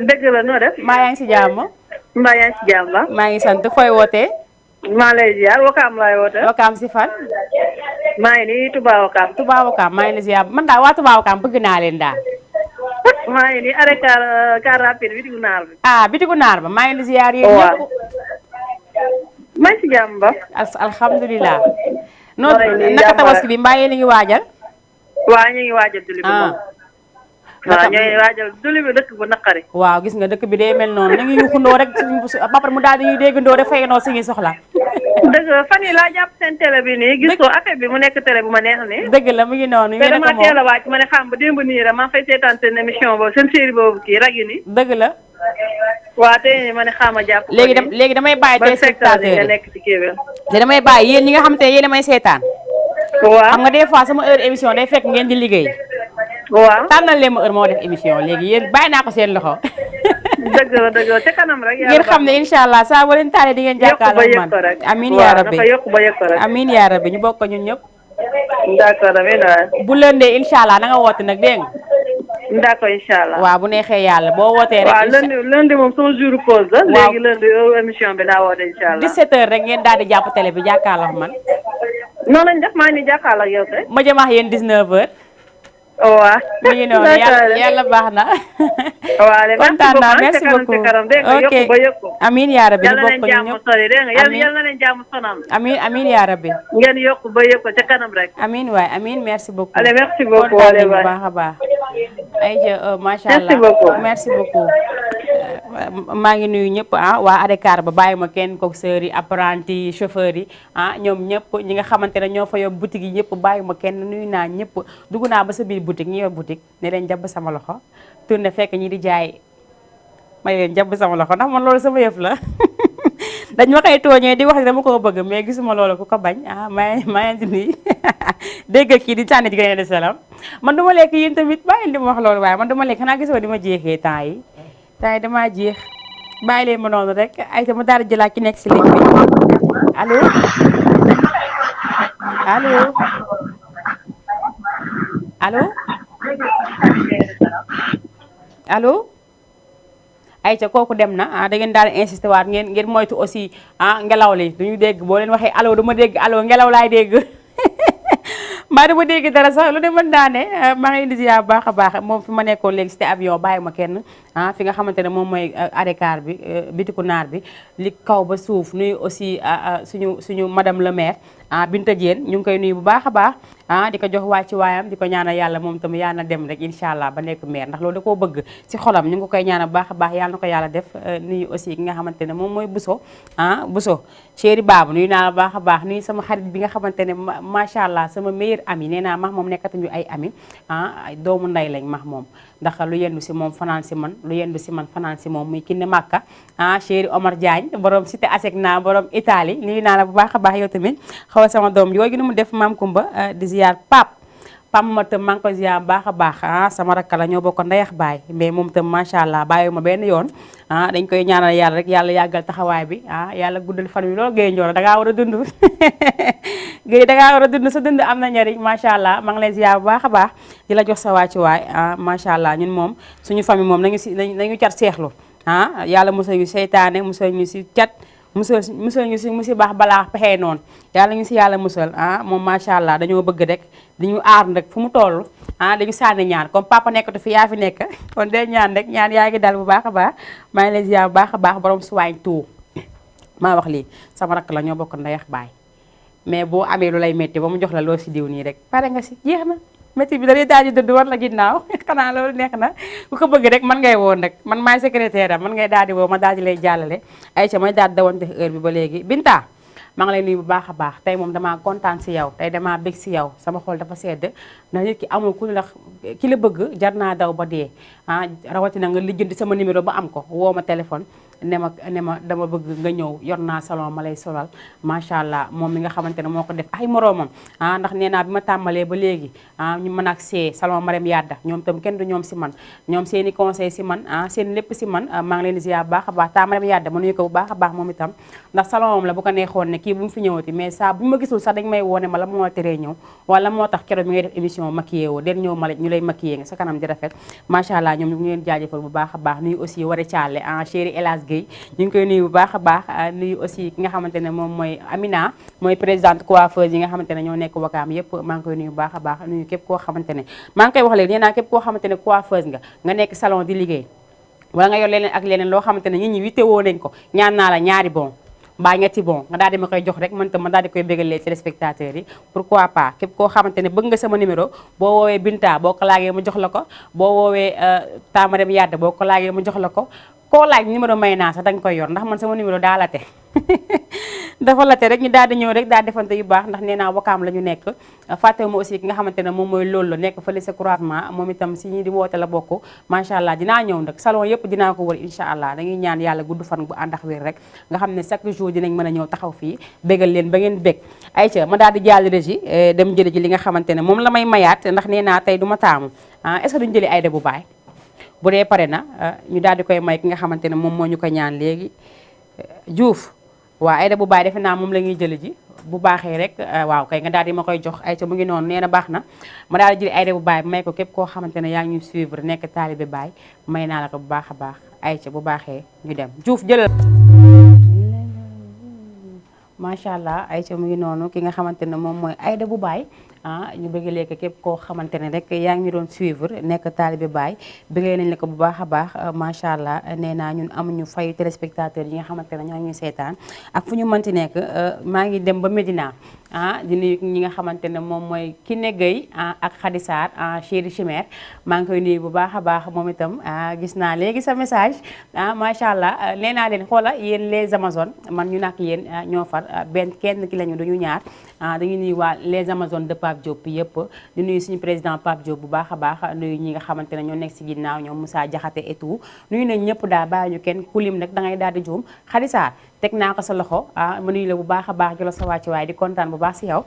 dëgg la noo def. maa yaa ngi si jàmm. mbaa yaa ngi si jàmm ba. maa ngi sant fooy wootee. maa lay ziar Wakaam laay woote. Wakaam si fan. maa ngi nii Touba Wakaam. Touba Wakaam maa ngi la ziar man daal waa Touba Wakaam bëgg naa leen daal. maa ngi nii arrêt car rapide bitigu naar bi. bitigu naar ba maa ngi la ziar yéen ñëpp. maa ngi si jàmm ba. alhamdulilah. naka tabaski bi mbaa yéen a ngi waajal. waaw ñu ngi waajal julli bi moom. waaw ñooy waajal julli bi dëkk bu naqari. waaw gis nga dëkk bi day mel noonu ñu ngi yuxundoo rek ba pare mu daal di ñuy déggandoo rek fayandoo suñuy soxla. dëgg fan yi laa jàpp seen télé bi nii gis ko affaire bi mu nekk télé bu ma neex nii. dëgg la mu ngi noonu yéen a ko moom dama teel a wàcc ma ne xam ba démb nii rek maa fay seetaan seen émission boobu seen série boobu kii ragi nii. dëgg la. waaw tey ma ne xaama jàpp. léegi damay bàyyi téléspectateur yi nekk ci kii bi. te damay bàyyi yéen ñi nga xamante ne yéen a may seetaan. waaw xam nga des fois sama heure émission day fekk ngeen di liggéey. waaw tànnal leen ma heure moo def émission léegi yéen bàyyi naa ko seen loxo. dëgg la ca kanam rek. ngeen xam ne incha allah saa boo leen taalee di ngeen jàkkaarloo man amiin yaa rabbi amiin yaa rabbi ñu bokk ñun ñëpp. d'accord amiin waay. bu lëndee incha allah na nga woote nag dégg nga. d'accord incha allah. waaw bu neexee yàlla boo wootee rek. waaw lundi moom sama jour pause la. waaw léegi lundi émission bi naa woote incha allah. 17h rek ngeen daal di jàpp télé bi jàkkaarloo man. noonu lañ def maa ngi nii jàkkaarloo ak yow tey. ma jëmaax yéen 19h. waaw. mi ngi noonu yàlla baax na. waaw kontaan naa merci beaucoup ok amiin yaa rabbi ñu bokk ñu ñëpp yal na leen jàmm sonal. amiin yaa rabbi. ngeen yokk ba yokk ca kanam rek. amiin waay amiin merci beaucoup. allez merci beaucoup kontaan nañu bu baax a baax. ayca macha allah merci beaucoup. maa ngi nuyu ñëpp waa Adekar ba bàyyi ma kenn coxeur yi apprenti chauffeur yi ñoom ñëpp ñi nga xamante ne ñoo fa yor boutique yi ñëpp bàyyi ma kenn nuyu naa ñëpp dugg naa ba sa biir boutique ñi yor boutique ne leen jàpp sama loxo tourné fekk ñi di jaay may leen jàpp sama loxo ndax man loolu sama yëf la dañ ma koy tooñee di wax ne dama ko bëgg mais gisuma loolu ku ko bañ maa ngi nii dégg kii di tànn jigéen de salam man duma lekk yéen tamit bàyyi di ma wax loolu waaye man duma lekk xanaa gisoo di ma jeexee temps yi damaa jeex bàyyi leen ma noonu rek ay ta ma daal di jëlaat ki nekk si ligne bi allo allo allo allo ayca kooku dem na da ngeen daal insisté waat ngeen moytu aussi ngelaw li duñu dégg boo leen waxee allo dama dégg allo ngelaw laay dégg maa dama dégg dara sax lu ne mën naa ne maa ngi indi ziar bu baax a baax moom fi ma nekkoon léegi c'était avion bàyyi ma kenn fi nga xamante ne moom mooy arrêt-car bi bitiku naar bi li kaw ba suuf nuyu aussi suñu madame le maire Binta Diène ñu ngi koy nuyu bu baax a baax di ko jox wàcci waayam di ko ñaanal yàlla moom tam yàlla na dem rek incha allah ba nekk maire ndax loolu da koo bëgg si xolam ñu ngi ko koy ñaanal bu baax a baax yàlla na ko yàlla def nuyu aussi ki nga xamante ne moom mooy Bousso Bousso chéri baabu nuyu naa la baax a baax nuyu sama xarit bi nga xamante ne macha allah sama meilleur ami nee naa max moom nekkatuñu ay ami doomu nday lañ max moom ndax lu yendu si moom fanaan si man lu yendu si man fanaan si moom muy kinne màkka chéri Omar Diagne borom cité ASECNA borom Italie nuyu naa la bu baax a baax yow tamit xaw a sama doom yooyu nu mu def maam Kumba di ziar pap ma tam maa ngi ko ziar baax a baax sama rakk la ñoo bokk ndeyax baay mais moom tam macha allah bàyyi ma benn yoon dañ koy ñaanal yàlla rek yàlla yàggal taxawaay bi yàlla guddal fan wi loolu géey njoor dangaa war a dund géey dangaa war a dund sa dund am na njariñ macha allah maa ngi leen ziar bu baax a baax di la jox sa wàccuwaay macha allah ñun moom suñu famille moom nañu cat seexlu yàlla musal ñu seytaane musal ñu si cat musal ñu si musi baax balaa pexee noonu yàlla ñu si yàlla musal moom macha allah dañoo bëgg rek dañu aar rek fu mu toll dañu sànni ñaan comme papa nekkatu fi yaa fi nekk kon de ñaan rek ñaan yaa ngi dal bu baax a baax maa ngi leen ziar bu baax a baax borom suwaañ tout maa wax lii sama rakk la ñoo bokk ndeyax baay mais boo amee lu lay métti ba mu jox la loo si diw nii rek pare nga si jeex na métti bi dañuy daal di dëdd war la ginnaaw xanaa loolu neex na ku ko bëgg rek man ngay woon rek man maay secrétaire am man ngay daal di woo ma daal di lay jàllale ay ca may daal di dawante heure bi ba léegi Binta maa ngi lay nuyu bu baax a baax tey moom damaa kontaan si yow tey damaa bég si yow sama xol dafa sedd ndax nit ki amul ku la ki la bëgg jar naa daw ba dee rawatina nga lijjanti sama numéro ba am ko woo ma téléphone ne ma dama bëgg nga ñëw yor naa salon ma lay solal macha allah moom mi nga xamante ne moo ko def ay moroomam ndax nee naa bi ma tàmbalee ba léegi ñu mën ak see salon Marème Yadda ñoom tam kenn du ñoom si man ñoom seeni conseil si man seen lépp si man maa ngi leen di ziar bu baax a baax ta Marème Yadda ma nuyu ko bu baax a baax moom itam ndax salon moom la bu ko neexoon ne kii bu mu fi ñëwati mais saa bu ma gisul sax dañ may woone ma la moo teree ñëw wala moo tax keroog mi ngay def émission maquillé woo den ñëw ma ñu lay maquillé nga sa kanam di rafet macha allah ñoom ñu ngi leen jaajëfal bu baax a baax nuyu aussi war a caale chéri Elas Gueye ñu ngi koy nuyu bu baax a baax nuyu aussi ki nga xamante ne moom mooy Amina mooy présidente coiffeuse yi nga xamante ne ñoo nekk Wakaam yépp maa ngi koy nuyu bu baax a baax nuyu képp koo xamante ne maa ngi koy wax léegi nee naa képp koo xamante ne coiffeuse nga nekk salon di liggéey wala nga yor leneen ak leneen loo xamante ne nit ñi wittewoo nañ ko ñaan naa la ñaari bon mbaa ñetti bon nga daal di ma koy jox rek man tam ma daal di koy bégalee téléspectateurs yi pourquoi pas képp koo xamante ne bëgg nga sama numéro boo woowee Binta boo ko laagee mu jox la ko boo woowee Tamarem Yadda boo ko laagee mu jox la ko koo laaj numéro may naa sax danga koy yor ndax man sama numéro daa late dafa late rek ñu daal di ñëw rek daal defante yu baax ndax nee naa Wakaam la ñu nekk fàttewu ma aussi ki nga xamante ne moom mooy loolu la nekk fële sa croisement moom itam si ñi di woote la bokk macha allah dinaa ñëw nag salon yëpp dinaa ko wër incha allah dañuy ñaan yàlla gudd fan bu ànd ak wér rek nga xam ne chaque jour dinañ mën a ñëw taxaw fii bégal leen ba ngeen bég ayca ma daal di jàll régi dem jëli ji li nga xamante ne moom la may mayaat ndax nee naa tey du ma taamu est-ce que duñu jëli Aïda bu baay bu dee pare na ñu daal di koy may ki nga xamante ne moom moo ñu ko ñaan léegi Diouf waaw Aïda bu baay defe naa moom la ñuy jëli ji bu baaxee rek waaw kay nga daal di ma koy jox ayca mu ngi noonu nee na baax na ma daal di jëli Aïda bu baay may ko képp koo xamante ne yaa ngi ñuy suivre nekk taalibe baay may naa la ko bu baax a baax ayca bu baaxee ñu dem Diouf jëlal macha allah ayca mu ngi noonu ki nga xamante ne moom mooy Aïda bu baay ñu bëgg léegi képp koo xamante ne rek yaa ngi ñu doon suivre nekk taalibe baay bëggee nañ la ko bu baax a baax macha allah nee naa ñun amuñu fayu téléspectateurs yi nga xamante ne ñoo ñuy seetaan ak fu ñu mënti nekk maa ngi dem ba Médina di nuyu ñi nga xamante ne moom mooy Kiné Gueye ak Khady Sarr chéri chimère maa ngi koy nuyu bu baax a baax moom itam gis naa léegi sa message macha allah nee naa leen xoola yéen les Amazones man ñu nak yéen ñoo far benn kenn ki lañu duñu ñaar dañuy nuyu waa les Amazones de Pape Diop yëpp di nuyu suñu président Pape Diop bu baax a baax nuyu ñi nga xamante ne ñoo nekk si ginnaaw ñoom Moussa Diakhaté et tout nuyu nañ ñëpp daal bàyyi ñu kenn ku lim nag da ngay daal di juum Khady Sarr teg naa ko sa loxo ma nuyu la bu baax a baax jëla sa wàcc waaye di kontaan bu baax si yow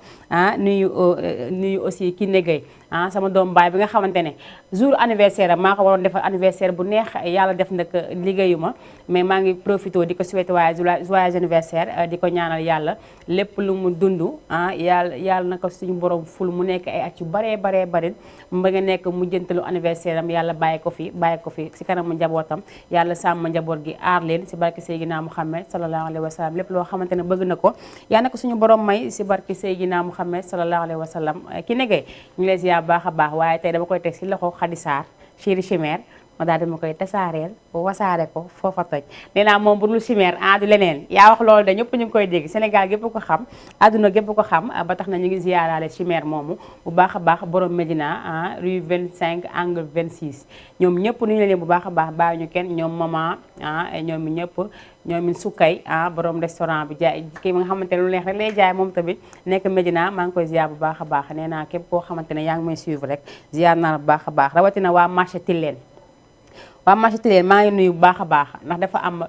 nuyu aussi Kiné Gueye sama doom baay bi nga xamante ne jour anniversaire am maa ko waroon defal anniversaire bu neex yàlla def nag liggéeyu ma mais maa ngi profité di ko souhaité waaye joyeux anniversaire di ko ñaanal yàlla lépp lu mu dund yàlla na ko suñu borom ful mu nekk ay at yu baree bari ba nga nekk mujjantalu anniversaire am yàlla bàyyi ko fi si kanamu njabootam yàlla sàmm njaboot gi aar leen si barke Seydina Muhammad sallallahu alayhi wa sallam lépp loo xamante ne bëgg na ko yaa na ko suñu borom may si barke Seydina Muhammad sallallahu alayhi wa sallam ki negee ñu lay ziar baax a baax waaye tey dama koy teg si loxo Khady Sarr chéri chimère ma daal dama koy tasaareel wasaare ko foofa toj nee naa moom bu dul chimère du leneen yaa wax loolu de ñëpp ñu ngi koy dégg Sénégal gépp ko xam àdduna gépp ko xam ba tax na ñu ngi ziaraale chimère moomu bu baax a baax borom Médina rue 25 angle 26 ñoom ñëpp nuñu leen bu baax a baax bàyyi ñu kenn ñoom maman ñoom ñëpp ñoom sukkay borom restaurant bi jaay kii nga xamante ne lu neex rek lay jaay moom tamit nekk Médina maa ngi koy ziar bu baax a baax nee naa képp koo xamante ne yaa ngi may suivre rek ziar naa la bu baax a baax rawatina waa marché Tilène waa marché Tilène maa ngi nuyu bu baax a baax ndax dafa am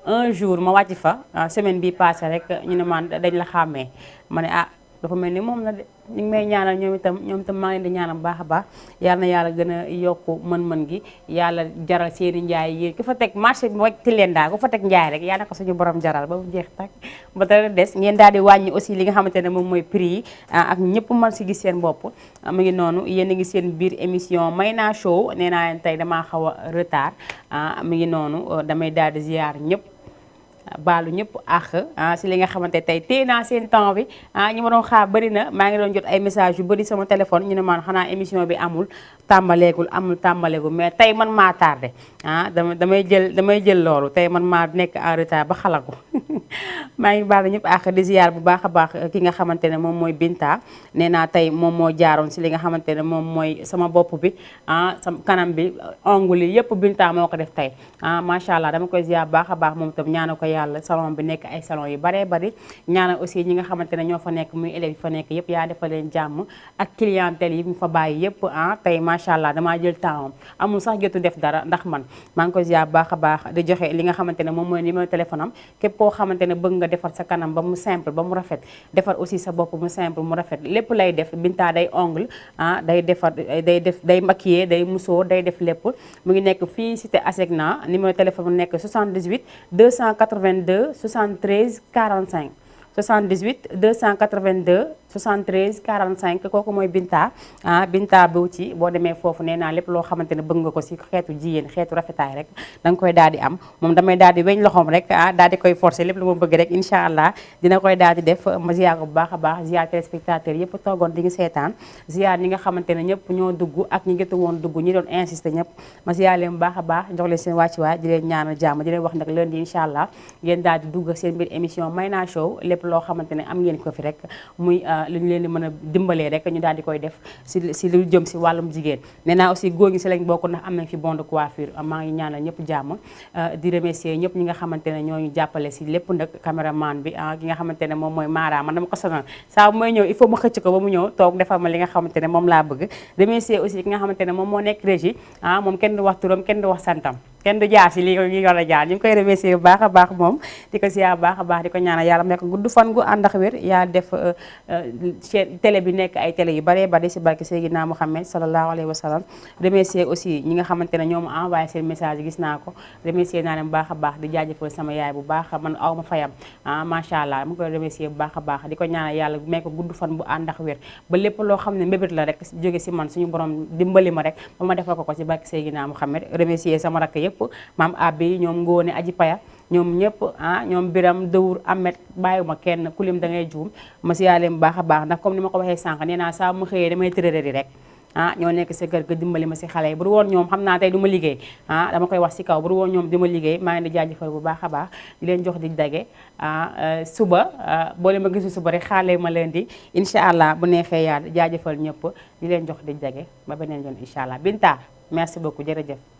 un jour ma wàcc fa semaine bi passé rek ñu ne man dañ la xàmmee ma ne dafa mel ni moom la de ñu ngi may ñaanal ñoom itam maa ngi leen di ñaanal bu baax a baax yal na yàlla gën a yokku mën-mën gi yàlla jaral seeni njaay yi ku fa teg marché bi wàcc Tilène daal ku fa teg njaay rek yàlla na ko suñu borom jaral ba mu jeex tak ba dara des ngeen daal di wàññi aussi li nga xamante ne moom mooy prix yi ak ñëpp mën si gis seen bopp mu ngi noonu yéen a ngi seen biir émission Mayna Show nee naa leen tey damaa xaw a retard mu ngi noonu damay daal di ziar ñëpp baalu ñëpp si li nga xamante tey téye naa seen temps bi ñi ma doon xaar bëri na maa ngi doon jot ay message yu bëri sama téléphone ñu ne man xanaa émission bi amul tàmbaleegul mais tey man maa tardé damay jël loolu tey man maa nekk en retard ba xalagu maa ngi baalu ñëpp di ziar bu baax a baax ki nga xamante ne moom mooy Binta nee naa tey moom moo jaaroon si li nga xamante ne moom mooy sama bopp bi sama kanam bi ongle yi yëpp Binta moo ko def tey macha allah dama koy ziar bu baax a baax moom itam ñaana ko yàlla salon bi nekk ay salon yu baree bari ñaanal aussi ñi nga xamante ne ñoo fa nekk muy élèves yi fa nekk yëpp yaa defal leen jàmm ak clientèle yi mu fa bàyyi yëpp tey macha allah damaa jël temps amul sax jotu def dara ndax man maa ngi koy ziar bu baax a baax di joxe li nga xamante ne moom mooy numéro téléphone am képp koo xamante ne bëgg nga defar sa kanam ba mu simple ba mu rafet defar aussi sa bopp mu simple mu rafet lépp lay def Binta day ongle day defar day maquiller day musóor day def lépp mu ngi nekk fii cité Asegna numéro téléphone mu nekk 78 282 73 45 78 282 73 45 kooku mooy Binta Binta Beauty boo demee foofu nee naa lépp loo xamante ne bëgg nga ko si xeetu jigéen xeetu rafetaay rek da nga koy daal di am moom damay daal di weñ loxoom rek daal di koy forcer lépp lu ma bëgg rek incha allah dina koy daal di def ma ziar ko bu baax a baax ziar téléspectateurs yëpp toogoon di ngi seetaan ziar ñi nga xamante ne ñëpp ñoo dugg ak ñi gëtu woon dugg ñi doon insister ñëpp ma ziar leen bu baax a baax jox leen seen wàccuwaay di leen ñaanal jàmm di leen wax nag lundi incha allah ngeen daal di dugg seen biir émission Mayna Show lépp loo xamante ne am ngeen ko fi rek muy lu ñu leen di mën a dimbalee rek ñu daal di koy def si lu jëm si wàllum jigéen nee naa aussi góor ñi si lañ bokk ndax am nañ fi bon de coiffure maa ngi ñaanal ñëpp jàmm di remercier ñëpp ñi nga xamante ne ñooñu jàppale si lépp nag caméraman bi ki nga xamante ne moom mooy Mara man dama ko sonal saa bu may ñëw il faut ma xëcc ko ba mu ñëw toog defal ma li nga xamante ne moom laa bëgg remercier aussi ki nga xamante ne moom moo nekk régie moom kenn du wax turam kenn du wax santam kenn du jaar si li ñu war a jaar ñu ngi koy remercier bu baax a baax moom di ko siyaa bu baax a baax di ko ñaanal yàlla may ko gudd fan gu ànd ak wér yaa def télé bi nekk ay télé yu baree bari si barke Seydina Muhammad sallallahu alayhi wa sallam remercier aussi ñi nga xamante ne ñoo ma envoyé seen message gis naa ko remercier naa leen bu baax a baax di jaajëfal sama yaay bu baax man aw ma fayam macha allah mu ngi koy remercier bu baax a baax di ko ñaanal yàlla may ko gudd fan bu ànd ak wér ba lépp loo xam ne mbébét la rek jóge si man suñu borom dimbali ma rek ba ma defal ko si barke Seydina Muhammad remercier sama rakk yëpp maam Abi ñoom Ngóone Aji Paya ñoom ñëpp ñoom Biram Dawur Amet bàyyiwuma kenn ku lim da ngay juum ma si yàlla bu baax a baax ndax comme ni ma ko waxee sànq nee naa saa ma xëyee damay tërërëri rek ñoo nekk sa kër ga dimbali ma si xale yi bu woon ñoom xam naa tey du ma liggéey dama koy wax si kaw bu woon ñoom du ma liggéey maa ngi di jaajëfal bu baax a baax di leen jox di dage suba boo leen ma gisul suba rek xaale ma leen di incha allah bu neexee yàlla jaajëfal ñëpp di leen jox di dage ba beneen yoon incha allah Binta merci beaucoup jërëjëf